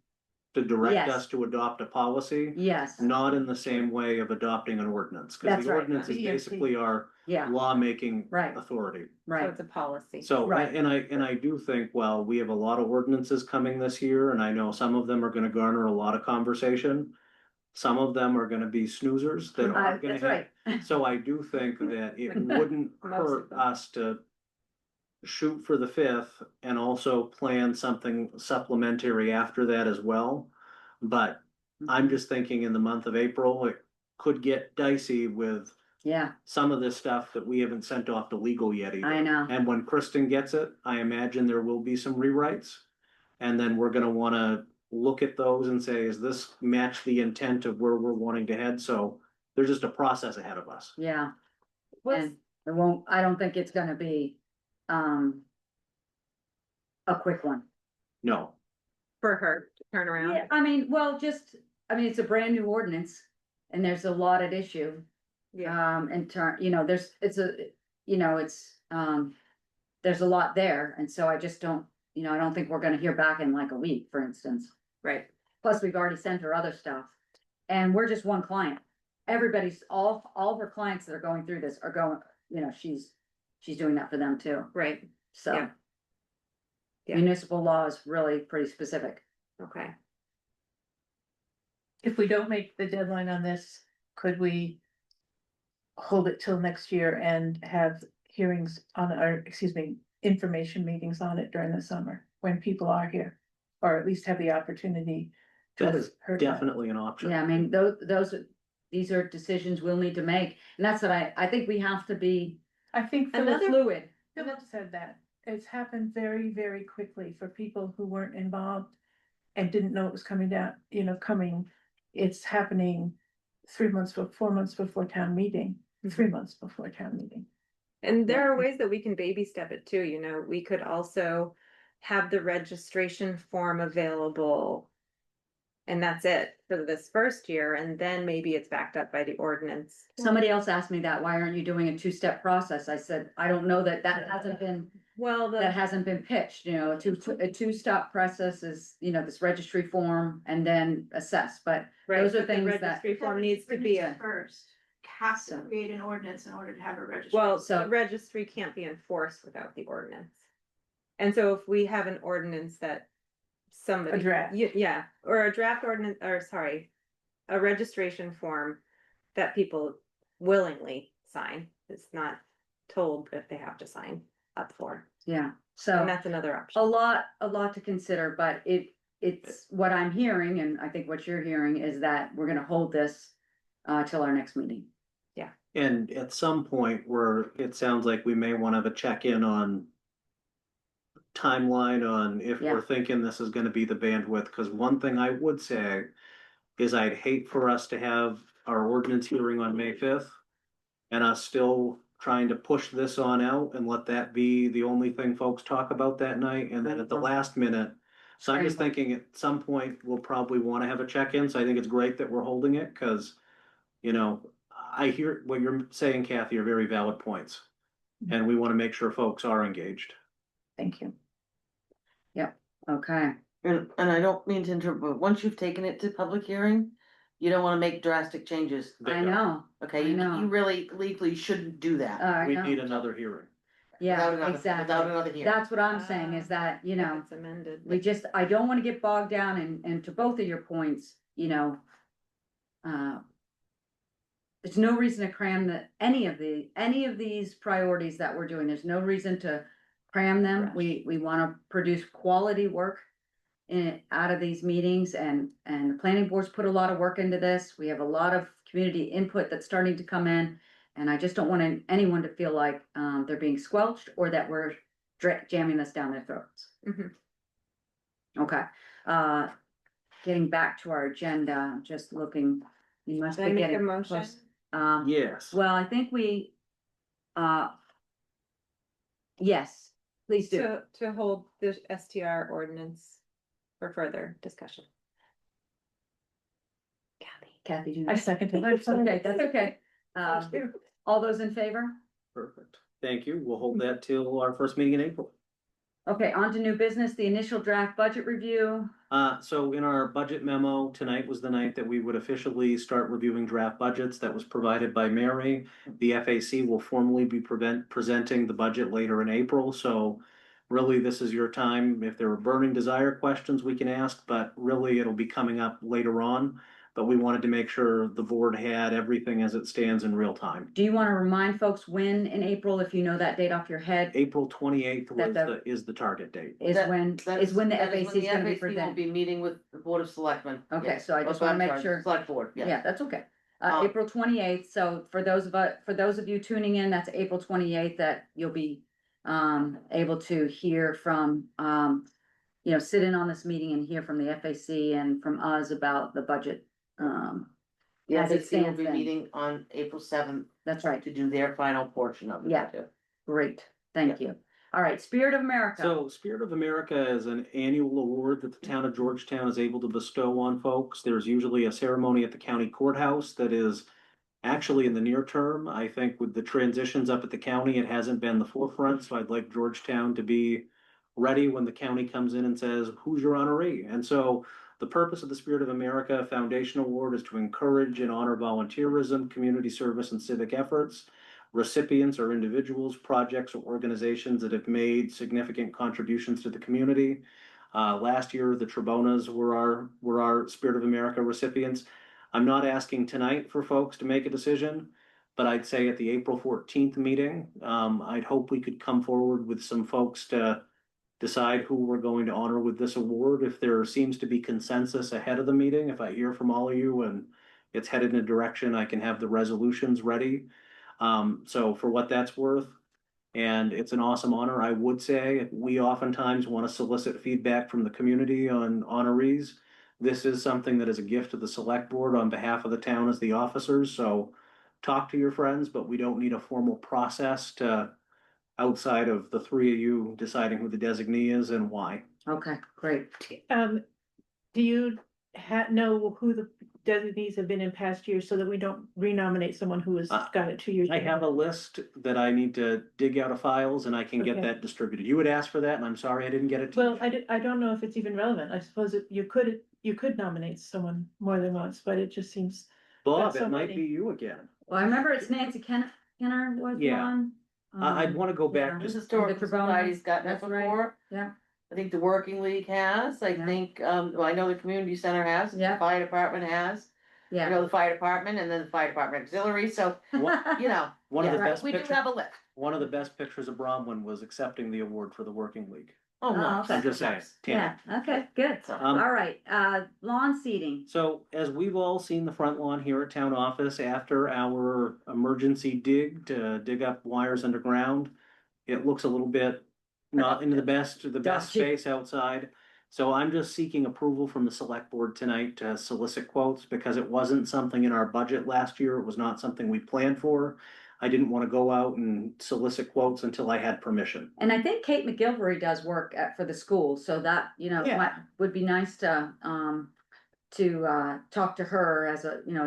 to direct Yes. us to adopt a policy, Yes, not in the same way of adopting an ordinance. Cause That's the right. ordinance is EMP. basically our yeah, lawmaking Right. authority. So right. it's a policy. So, Right. and I do think, while we have a lot of ordinances coming this year, and I know some of them are gonna garner a lot of conversation, Some of them are gonna be snoozers that aren't gonna That's hit. right. So I do think that it wouldn't Most of hurt them. us to shoot for the 5th and also plan something supplementary after that as well. But I'm just thinking in the month of April, it could get dicey with Yeah, some of this stuff that we haven't sent off to legal yet either. I know. And when Kristen gets it, I imagine there will be some rewrites. And then we're gonna wanna look at those and say, is this match the intent of where we're wanting to head? So there's just a process ahead of us. Yeah, What's, and it won't, I don't think it's gonna be, a quick one. No, for her to turn around? Yeah, I mean, well, it's a brand new ordinance and there's a lot at issue. Yeah, In turn, there's a lot there. And so I just don't, I don't think we're gonna hear back in like a week, for instance. right. Plus, we've already sent her other stuff. And we're just one client. Everybody's, all of her clients that are going through this are going, she's doing that for them too. Right, So. Yeah. Yeah. Municipal law is really pretty specific. okay. If we don't make the deadline on this, could we hold it till next year and have hearings on information meetings on it during the summer when people are here? Or at least have the opportunity to that have is heard about it. definitely an option. Yeah, I mean, these are decisions we'll need to make. And that's what I think we have to be I think Another- fluid. Philip said that. It's happened very, very quickly for people who weren't involved and didn't know it was coming down, coming. It's happening 4 months before town meeting, 3 months before town meeting. And there are ways that we can baby step it too, we could also have the registration form available. And that's it for this first year, and then maybe it's backed up by the ordinance. Somebody else asked me that, why aren't you doing a two-step process? I said, I don't know that hasn't been, Well, that hasn't been pitched, a two-step process is, this registry form and then assess, but right, those are but the things that- registry form needs to be a, First, has to So- create an ordinance in order to have a registry. well, So- the registry can't be enforced without the ordinance. And so if we have an ordinance that somebody. A draft. Yeah, or a draft ordinance, or sorry, a registration form that people willingly sign, it's not told that they have to sign up for, yeah, and so. that's another A option. lot to consider, but it's what I'm hearing, and I think what you're hearing is that we're gonna hold this till our next meeting. And at some point where it sounds like we may want to have a check-in on timeline on if Yeah. we're thinking this is gonna be the bandwidth, because one thing I would say is I'd hate for us to have our ordinance hearing on May 5th and us still trying to push this on out and let that be the only thing folks talk about that night, and then at the last minute. So I'm just thinking at some point, we'll probably want to have a check-in, so I think it's great that we're holding it, because, I hear what you're saying, Kathy, are very valid points. And we want to make sure folks are engaged. Thank you. Okay, And I don't mean to interrupt, but once you've taken it to public hearing, you don't wanna make drastic changes, I know, okay? I know. You really legally shouldn't do that. I We know, need another hearing. yeah, Without exactly. another hearing. That's what I'm saying is that, If it's amended. I don't wanna get bogged down and to both of your points, there's no reason to cram any of these priorities that we're doing. There's no reason to cram them. We wanna produce quality work out of these meetings, and the planning board's put a lot of work into this. We have a lot of community input that's starting to come in. And I just don't want anyone to feel like, they're being squelched or that we're jamming this down their throats. Mhm. Okay, getting back to our agenda, I'm just looking, you must Did be I make a getting motion? close. Yes. Well, I think yes, please do. To hold the STR ordinance for further discussion. Kathy, do I that. seconded. Okay, that's okay. All those in favor? Perfect. Thank you. We'll hold that till our first meeting in April. Okay, on to new business, the initial draft budget review. So in our budget memo, tonight was the night that we would officially start reviewing draft budgets that was provided by Mary. The FAC will formally be presenting the budget later in April, so really this is your time. If there are burning desire questions, we can ask, but really it'll be coming up later on. but we wanted to make sure the board had everything as it stands in real time. Do you want to remind folks when in April, if you know that date off your head, April 28th That is the target date. is That- when, that is when the that FAC is gonna be FAC will presented? be meeting with the Board of Selectmen. Okay, Yes. so I Oh, just wanna I'm make sorry, sure. Select Board, yes. Yeah, that's okay. Um, April 28th, so for those of you tuning in, that's April 28th that you'll be able to hear from, sit in on this meeting and hear from the FAC and from us about the budget. The as it FAC will stands be then. meeting on April 7th That's right. to do their final portion of it. Yeah. too. Great, thank you. All right, Spirit of America. So Spirit of America is an annual award that the town of Georgetown is able to bestow on folks. There's usually a ceremony at the county courthouse that is actually in the near term. I think with the transitions up at the county, it hasn't been the forefront, so I'd like Georgetown to be ready when the county comes in and says, who's your honoree? And so the purpose of the Spirit of America Foundation Award is to encourage and honor volunteerism, community service, and civic efforts. Recipients are individuals, projects, or organizations that have made significant contributions to the community. Last year, the Trebonas were our Spirit of America recipients. I'm not asking tonight for folks to make a decision, but I'd say at the April 14th meeting, I'd hope we could come forward with some folks to decide who we're going to honor with this award. If there seems to be consensus ahead of the meeting, if I hear from all of you and it's headed in a direction, I can have the resolutions ready. So for what that's worth, and it's an awesome honor, I would say, we oftentimes want to solicit feedback from the community on honorees. This is something that is a gift to the select board on behalf of the town as the officers, so talk to your friends, but we don't need a formal process to outside of the three of you deciding who the designee is and why. Okay, great. Do you know who the designees have been in past years so that we don't renominate someone who has got it 2 years? I have a list that I need to dig out of files and I can get Okay. that distributed. You would ask for that and I'm sorry I didn't get it to you. Well, I don't know if it's even relevant. I suppose you could nominate someone more than once, but it just seems. Bob, that's so it might many. be you again. Well, I remember it's Nancy Kenner was Yeah. one. I'd want to go back yeah. The just Historical The Trebonas, Society's gotten it that's right. before. Yeah. I think the Working League has, I Yeah. think, well, I know the Community Center has, the Yeah. Fire Department has. I Yeah. know the Fire Department and then the Fire Department Auxiliary, so, you know. One of the yeah, best we do pictures- have a list. one of the best pictures of Bronwyn was accepting the award for the Working League. Oh, Oh, nice. okay. I'm just saying. Yeah, okay, good. So, Um, All right, lawn seating. So as we've all seen the front lawn here at town office after our emergency dig to dig up wires underground, it looks a little bit not into the best Dodgy. space outside. So I'm just seeking approval from the select board tonight to solicit quotes because it wasn't something in our budget last year. It was not something we planned for. I didn't want to go out and solicit quotes until I had permission. And I think Kate McGilvery does work for the school, so that, Yeah. would be nice to talk to her as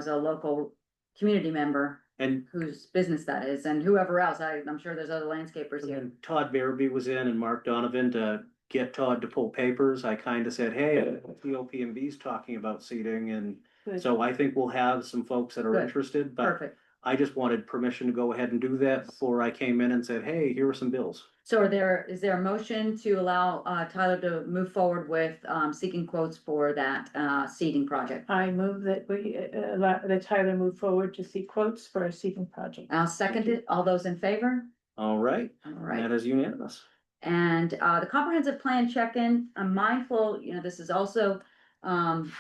a local community member And whose business that is, and whoever else, I'm sure there's other landscapers here. when Todd Barabee was in and Mark Donovan to get Todd to pull papers, I kind of said, hey, the OPMB's talking about seating, and Good. so I think we'll have some folks that are Good. interested, but Perfect. I just wanted permission to go ahead and do that before I came in and said, hey, here are some bills. So is there a motion to allow Tyler to move forward with seeking quotes for that seating project? I move that that Tyler move forward to seek quotes for a seating project. I'll second it. All those in favor? All right, All and right. that is unanimous. And the comprehensive plan check-in, I'm mindful, this is also,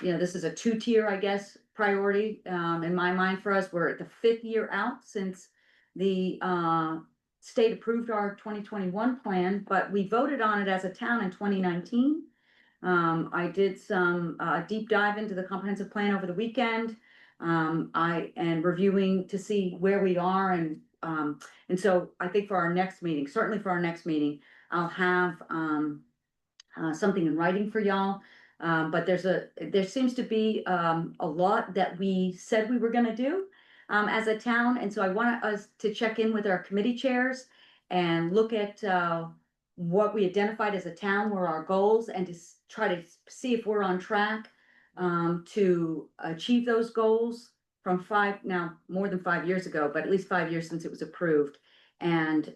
this is a two-tier, I guess, priority in my mind for us. We're at the 5th year out since the state approved our 2021 plan, but we voted on it as a town in 2019. I did some deep dive into the comprehensive plan over the weekend. I am reviewing to see where we are and so I think for our next meeting, certainly for our next meeting, I'll have something in writing for y'all. But there seems to be a lot that we said we were gonna do as a town, and so I want us to check in with our committee chairs and look at what we identified as a town were our goals, and to try to see if we're on track to achieve those goals from more than 5 years ago, but at least 5 years since it was approved. And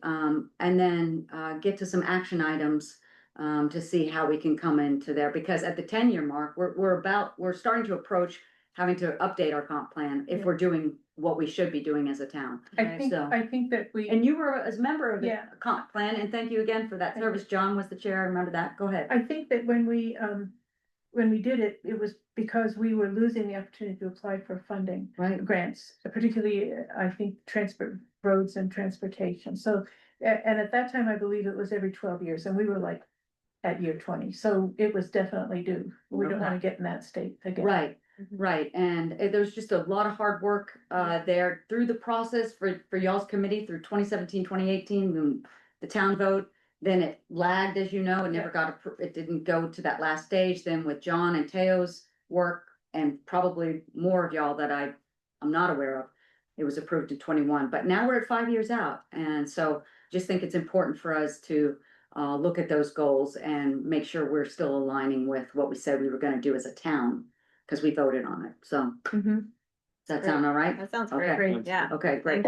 then get to some action items to see how we can come into there, because at the 10-year mark, we're starting to approach having to update our comp plan if Yeah. we're doing what we should be doing as a town. So- I think that we. And you were as member of the Yeah. comp plan, and thank you again for that service. John was the chair, I remember that, go ahead. I think that when we did it, it was because we were losing the opportunity to apply for funding Right, grants, particularly, I think, roads and transportation. So, and at that time, I believe it was every 12 years, and we were like at year 20, so it was definitely due. We don't want to get in that state again. right, right, and there's just a lot of hard work there through the process for y'all's committee through 2017, 2018, when the town vote. Then it lagged, as you know, it never it didn't go to that last stage. Then with John and Teo's work, and probably more of y'all that I'm not aware of, it was approved in 21, but now we're at 5 years out. And so just think it's important for us to look at those goals and make sure we're still aligning with what we said we were gonna do as a town, because we voted on it. So, does that sound all right? That sounds Okay. great, yeah. Okay, great.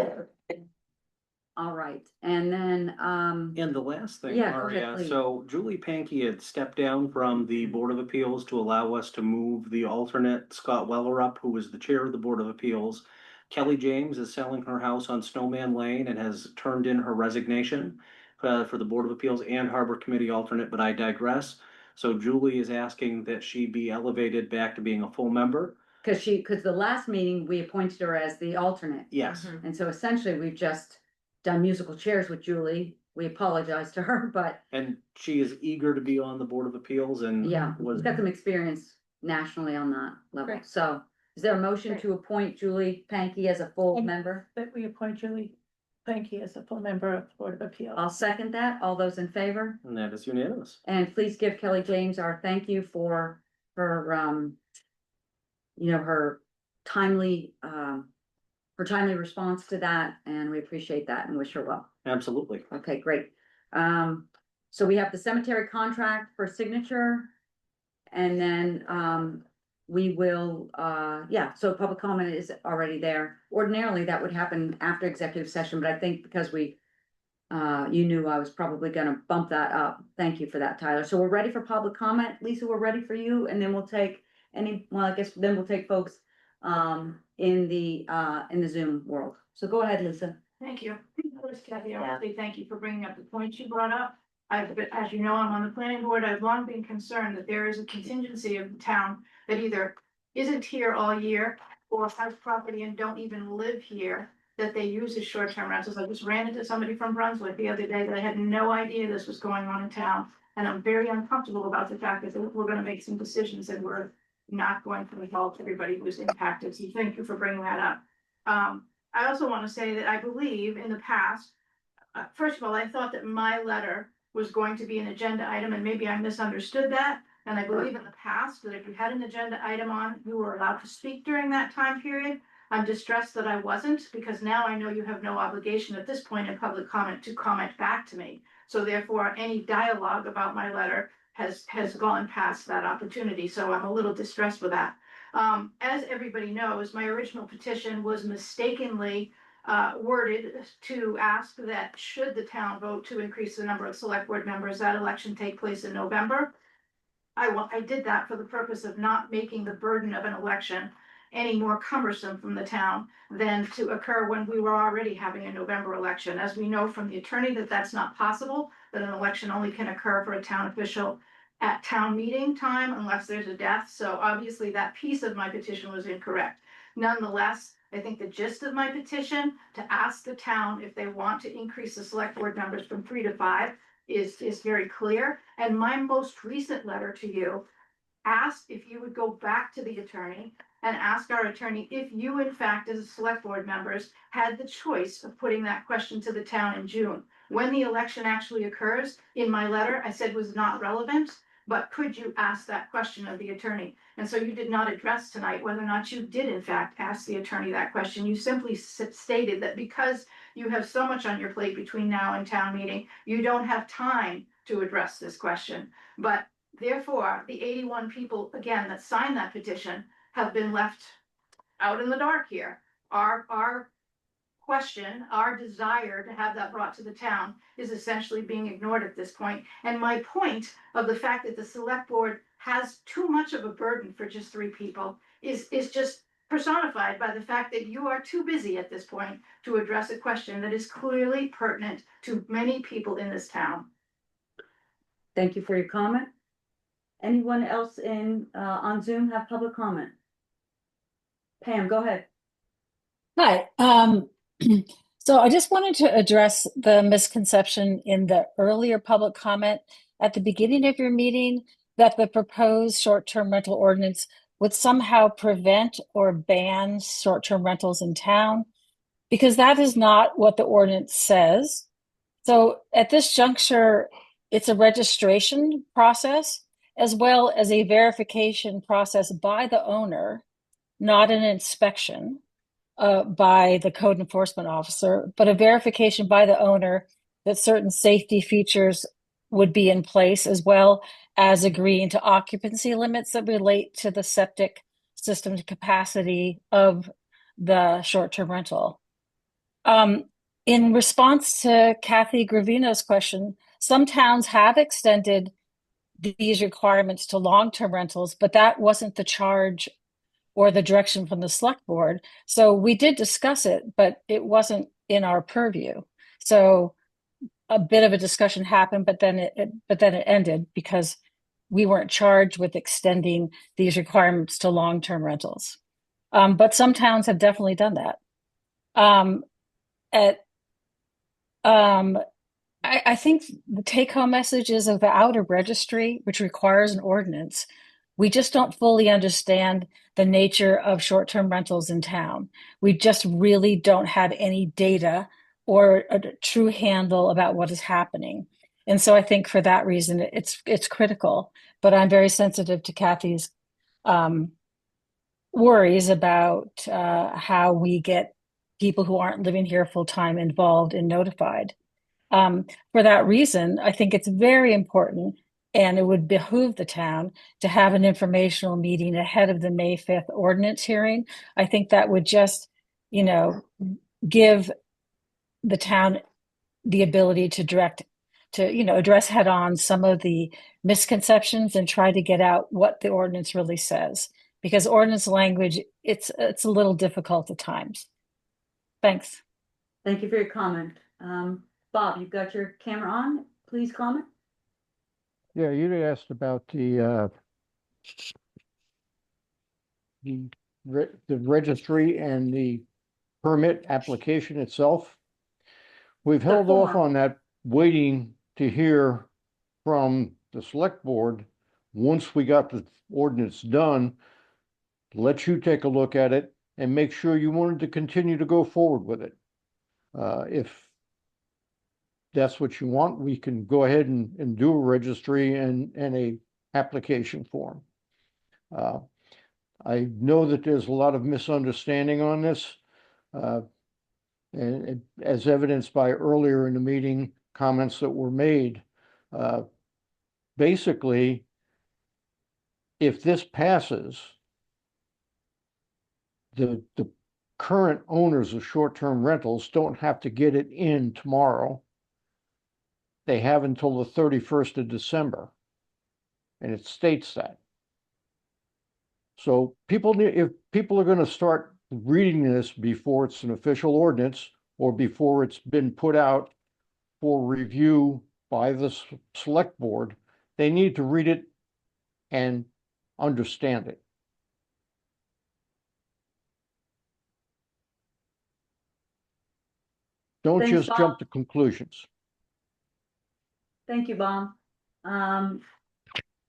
All right, and then, And the last thing, Yeah, go ahead, Maria, please. so Julie Pankey had stepped down from the Board of Appeals to allow us to move the alternate Scott Wellerup, who was the chair of the Board of Appeals. Kelly James is selling her house on Snowman Lane and has turned in her resignation for the Board of Appeals and Harbor Committee alternate, but I digress. So Julie is asking that she be elevated back to being a full member. because the last meeting, we appointed her as the alternate. Yes. And so essentially, we've just done musical chairs with Julie. We apologize to her, but And she is eager to be on the Board of Appeals and yeah, was we've got some experience nationally on that level. Great. So is there a motion Great. to appoint Julie Pankey as a full And- member? That we appoint Julie Pankey as a full member of the Board of Appeals. I'll second that. All those in favor? and that is unanimous. And please give Kelly James our thank you for her, her timely, response to that, and we appreciate that and wish her well. Absolutely. Okay, great. So we have the cemetery contract for signature. And then, we will, so public comment is already there. Ordinarily, that would happen after executive session, but I think because you knew I was probably gonna bump that up. Thank you for that, Tyler. So we're ready for public comment. Lisa, we're ready for you, and then we'll take I guess then we'll take folks, in the Zoom world. So go ahead, Lisa. Thank you. First, Kathy, I want to say thank you for bringing up the points you brought up. As you know, I'm on the planning board. I've long been concerned that there is a contingency of the town that either isn't here all year or has property and don't even live here, that they use as short-term rentals. I just ran into somebody from Brunswick the other day that I had no idea this was going on in town. And I'm very uncomfortable about the fact that we're gonna make some decisions and we're not going to help everybody who's impacted. So thank you for bringing that up. I also want to say that I believe in the past, first of all, I thought that my letter was going to be an agenda item, and maybe I misunderstood that. And I believe in the past that if you had an agenda item on, you were allowed to speak during that time period. I'm distressed that I wasn't, because now I know you have no obligation at this point in public comment to comment back to me. So therefore, any dialogue about my letter has gone past that opportunity. So I'm a little distressed with that. As everybody knows, my original petition was mistakenly worded to ask that should the town vote to increase the number of select board members, that election take place in November. I did that for the purpose of not making the burden of an election any more cumbersome from the town than to occur when we were already having a November election. As we know from the attorney that that's not possible, that an election only can occur for a town official at town meeting time unless there's a death. So obviously that piece of my petition was incorrect. Nonetheless, I think the gist of my petition to ask the town if they want to increase the select board members from 3 to 5 is very clear. And my most recent letter to you asked if you would go back to the attorney and ask our attorney if you, in fact, as select board members, had the choice of putting that question to the town in June. When the election actually occurs, in my letter, I said was not relevant, but could you ask that question of the attorney? And so you did not address tonight whether or not you did, in fact, ask the attorney that question. You simply stated that because you have so much on your plate between now and town meeting, you don't have time to address this question. But therefore, the 81 people, again, that signed that petition have been left out in the dark here. Our question, our desire to have that brought to the town is essentially being ignored at this point. And my point of the fact that the select board has too much of a burden for just 3 people is just personified by the fact that you are too busy at this point to address a question that is clearly pertinent to many people in this town. Thank you for your comment. Anyone else on Zoom have public comment? Pam, go ahead. Hi. So I just wanted to address the misconception in the earlier public comment at the beginning of your meeting that the proposed short-term rental ordinance would somehow prevent or ban short-term rentals in town, because that is not what the ordinance says. So at this juncture, it's a registration process as well as a verification process by the owner, not an inspection by the code enforcement officer, but a verification by the owner that certain safety features would be in place, as well as agreeing to occupancy limits that relate to the septic system capacity of the short-term rental. In response to Kathy Gravino's question, some towns have extended these requirements to long-term rentals, but that wasn't the charge or the direction from the select board. So we did discuss it, but it wasn't in our purview. So a bit of a discussion happened, but then it ended because we weren't charged with extending these requirements to long-term rentals. But some towns have definitely done that. I think the take-home message is without a registry, which requires an ordinance, we just don't fully understand the nature of short-term rentals in town. We just really don't have any data or a true handle about what is happening. And so I think for that reason, it's critical. But I'm very sensitive to Kathy's worries about how we get people who aren't living here full-time involved and notified. For that reason, I think it's very important, and it would behoove the town to have an informational meeting ahead of the May 5th ordinance hearing. I think that would just, give the town the ability to address head on some of the misconceptions and try to get out what the ordinance really says. Because ordinance language, it's a little difficult at times. Thanks. Thank you for your comment. Bob, you've got your camera on. Please comment. Yeah, you asked about the registry and the permit application itself. We've held off on that, waiting to hear from the select board. Once we got the ordinance done, let you take a look at it and make sure you wanted to continue to go forward with it. If that's what you want, we can go ahead and do a registry and a application form. I know that there's a lot of misunderstanding on this, and as evidenced by earlier in the meeting comments that were made. Basically, if this passes, the current owners of short-term rentals don't have to get it in tomorrow. They have until the 31st of December, and it states that. So if people are going to start reading this before it's an official ordinance or before it's been put out for review by the select board, they need to read it and understand it. Don't Thanks, just Bob. jump to conclusions. Thank you, Bob.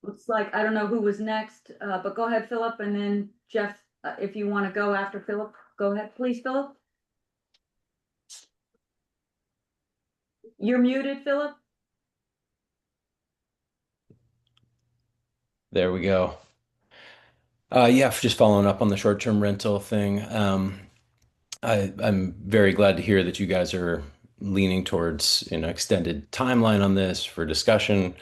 Looks like, I don't know who was next, but go ahead, Philip, and then Jeff, if you want to go after Philip, go ahead, please, Philip. You're muted, Philip. There we go. Yeah, just following up on the short-term rental thing. I'm very glad to hear that you guys are leaning towards extended timeline on this for discussion,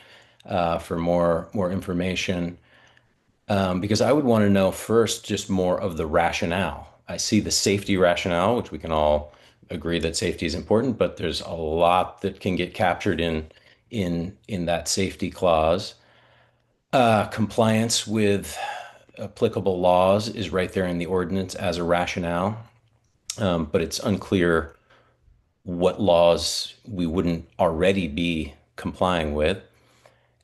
for more information, because I would want to know first just more of the rationale. I see the safety rationale, which we can all agree that safety is important, but there's a lot that can get captured in that safety clause. Compliance with applicable laws is right there in the ordinance as a rationale, but it's unclear what laws we wouldn't already be complying with.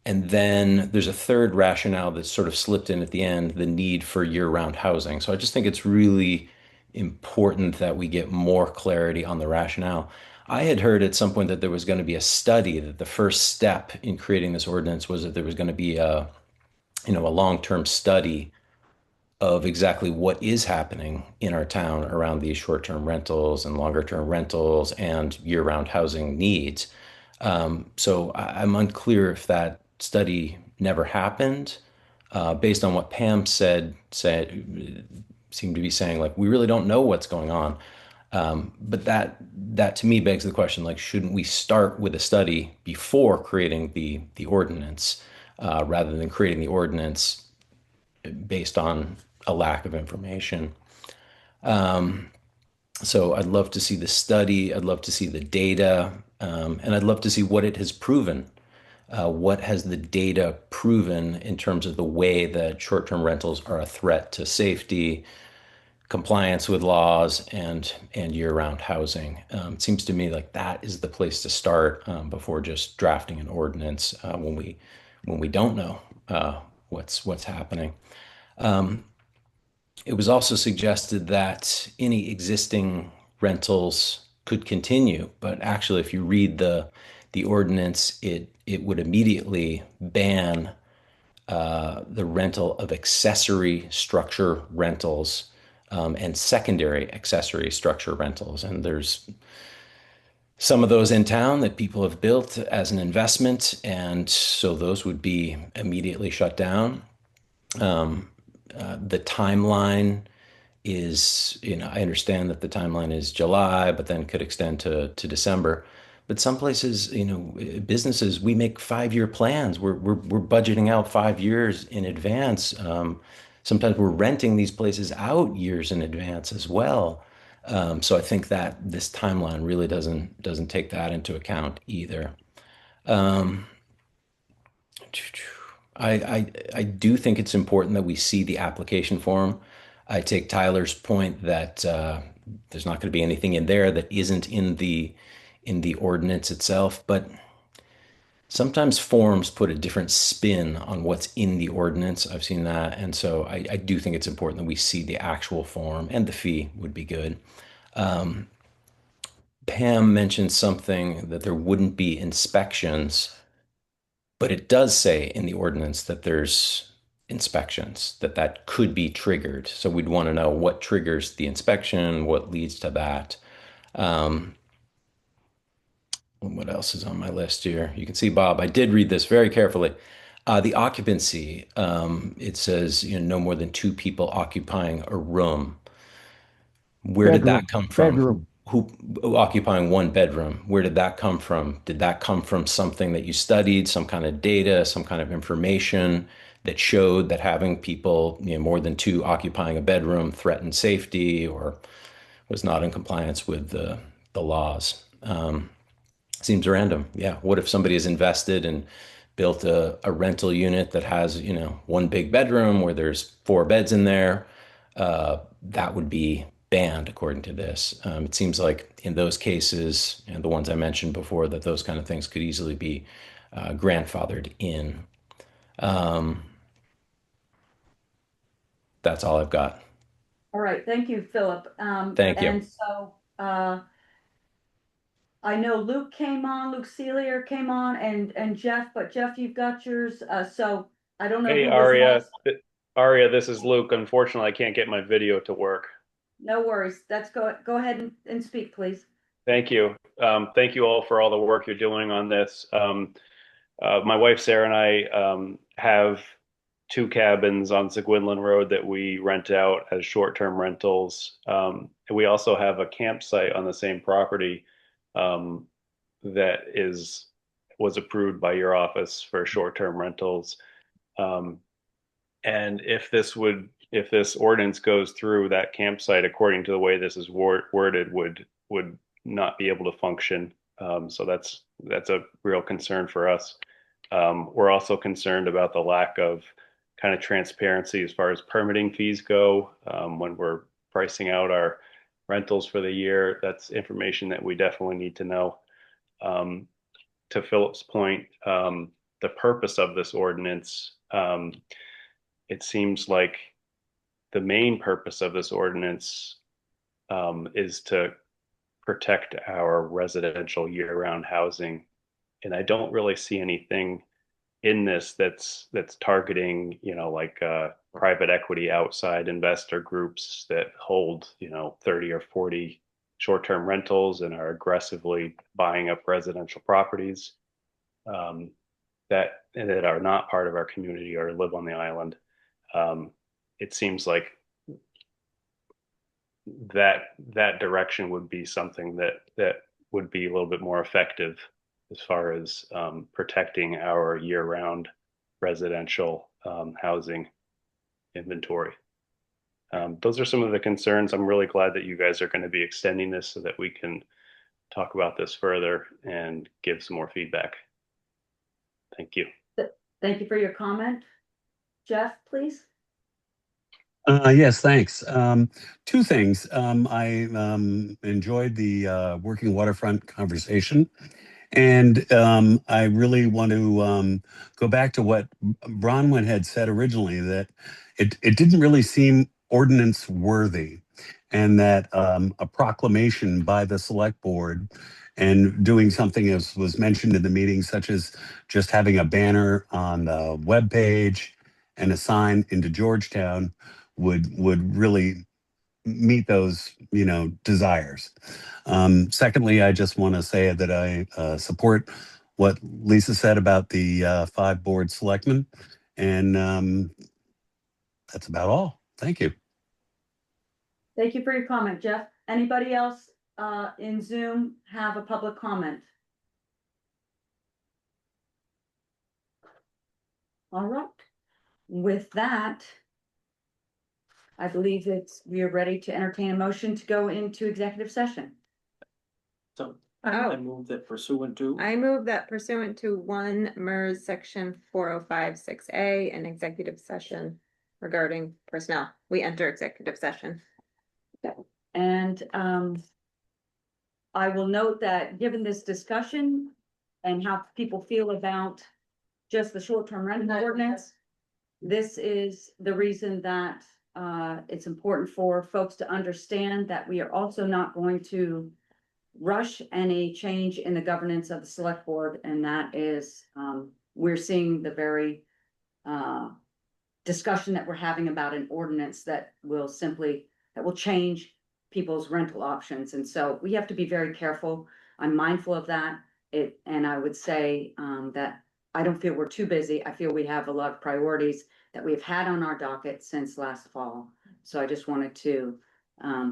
And then there's a third rationale that's sort of slipped in at the end, the need for year-round housing. So I just think it's really important that we get more clarity on the rationale. I had heard at some point that there was going to be a study, that the first step in creating this ordinance was that there was going to be a long-term study of exactly what is happening in our town around these short-term rentals and longer-term rentals and year-round housing needs. So I'm unclear if that study never happened. Based on what Pam said seemed to be saying, like, we really don't know what's going on. But that to me begs the question, like, shouldn't we start with a study before creating the ordinance, rather than creating the ordinance based on a lack of information? So I'd love to see the study, I'd love to see the data, and I'd love to see what it has proven. What has the data proven in terms of the way that short-term rentals are a threat to safety, compliance with laws, and year-round housing? It seems to me like that is the place to start, before just drafting an ordinance, when we don't know what's happening. It was also suggested that any existing rentals could continue, but actually, if you read the ordinance, it would immediately ban the rental of accessory structure rentals, and secondary accessory structure rentals. And there's some of those in town that people have built as an investment, and so those would be immediately shut down. The timeline is, I understand that the timeline is July, but then could extend to December. But some places, businesses, we make 5-year plans. We're budgeting out 5 years in advance. Sometimes we're renting these places out years in advance as well. So I think that this timeline really doesn't take that into account either. I do think it's important that we see the application form. I take Tyler's point that there's not going to be anything in there that isn't in the ordinance itself, but sometimes forms put a different spin on what's in the ordinance. I've seen that, and so I do think it's important that we see the actual form, and the fee would be good. Pam mentioned something that there wouldn't be inspections, but it does say in the ordinance that there's inspections, that could be triggered. So we'd want to know what triggers the inspection, what leads to that. What else is on my list here? You can see, Bob, I did read this very carefully. The occupancy, it says, no more than 2 people occupying a room. Where did that come from? Bedroom. Who occupying 1 bedroom? Where did that come from? Did that come from something that you studied, some kind of data, some kind of information that showed that having people, more than 2 occupying a bedroom threatened safety or was not in compliance with the laws? Seems random. Yeah. What if somebody is invested and built a rental unit that has, 1 big bedroom where there's 4 beds in there? That would be banned according to this. It seems like in those cases, and the ones I mentioned before, that those kind of things could easily be grandfathered in. That's all I've got. All right, thank you, Philip. Thank you. And so, I know Luke Celier came on, and Jeff, but Jeff, you've got yours, so I don't know. Hey, who was next. Aria, this is Luke. Unfortunately, I can't get my video to work. No worries, go ahead and speak, please. Thank you. Thank you all for all the work you're doing on this. My wife, Sarah, and I have 2 cabins on Seguinland Road that we rent out as short-term rentals. And we also have a campsite on the same property that was approved by your office for short-term rentals. And if this ordinance goes through, that campsite, according to the way this is worded, would not be able to function. So that's a real concern for us. We're also concerned about the lack of kind of transparency as far as permitting fees go, when we're pricing out our rentals for the year. That's information that we definitely need to know. To Philip's point, the purpose of this ordinance, it seems like the main purpose of this ordinance is to protect our residential year-round housing. And I don't really see anything in this that's targeting, like private equity outside investor groups that hold, 30 or 40 short-term rentals and are aggressively buying up residential properties that are not part of our community or live on the island. It seems like that direction would be something that would be a little bit more effective as far as protecting our year-round residential housing inventory. Those are some of the concerns. I'm really glad that you guys are going to be extending this so that we can talk about this further and give some more feedback. Thank you. Thank you for your comment. Jeff, please. Yes, thanks. Two things. I enjoyed the working waterfront conversation. And I really want to go back to what Bronwyn had said originally, that it didn't really seem ordinance worthy, and that a proclamation by the select board and doing something as was mentioned in the meeting, such as just having a banner on the webpage and a sign into Georgetown would really meet those, desires. Secondly, I just want to say that I support what Lisa said about the 5 board selectmen, and that's about all. Thank you. Thank you for your comment, Jeff. Anybody else in Zoom have a public comment? All right. With that, I believe we are ready to entertain a motion to go into executive session. So Oh. I move that pursuant to. I move that pursuant to 1 MERS section 4056A, an executive session regarding personnel, we enter executive session. And I will note that given this discussion and how people feel about just the short-term rental ordinance, this is the reason that it's important for folks to understand that we are also not going to rush any change in the governance of the select board. And that is, we're seeing the very discussion that we're having about an ordinance that will change people's rental options. And so we have to be very careful. I'm mindful of that. And I would say that I don't feel we're too busy. I feel we have a lot of priorities that we've had on our docket since last fall. So I just wanted to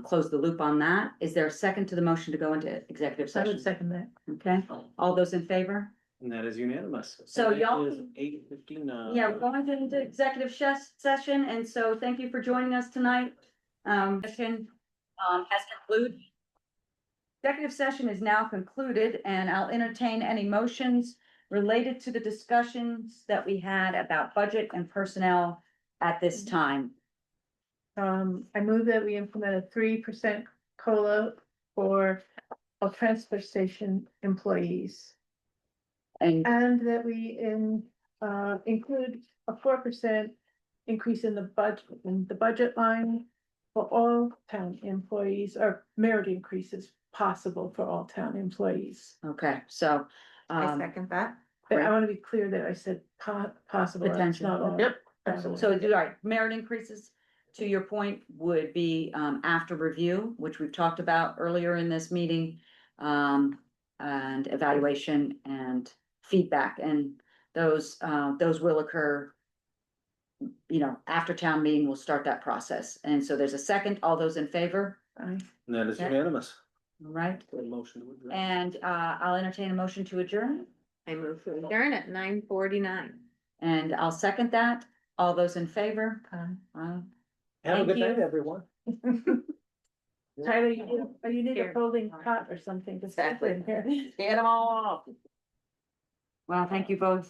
close the loop on that. Is there a second to the motion to go into executive I session? would second that. Okay, all those in favor? And that is unanimous. So And it y'all- is 8:59. Yeah, we're going into executive session, and so thank you for joining us tonight. Session has concluded. Executive session is now concluded, and I'll entertain any motions related to the discussions that we had about budget and personnel at this time. I move that we implement a 3% COLA for all transfer station employees. And And that we include a 4% increase in the budget line for all town employees, or merit increases possible for all town employees. okay, so I second that. But I want to be clear that I said possible. It's Potential. not all. Yep. Absolutely. So, all right, merit increases, to your point, would be after review, which we've talked about earlier in this meeting. And evaluation and feedback, and those will occur. After town meeting, we'll start that process. And so there's a second, all those in favor, Aye. And that is Okay. unanimous. all right? Good motion to adjourn. And I'll entertain a motion to adjourn, I move to adjourn at 9:49. and I'll second that. All those in favor? Aye. Have a Thank good night, you. everyone. Tyler, you need Here. a folding cot or something to sit Exactly. in here. Get them all off. Well, thank you both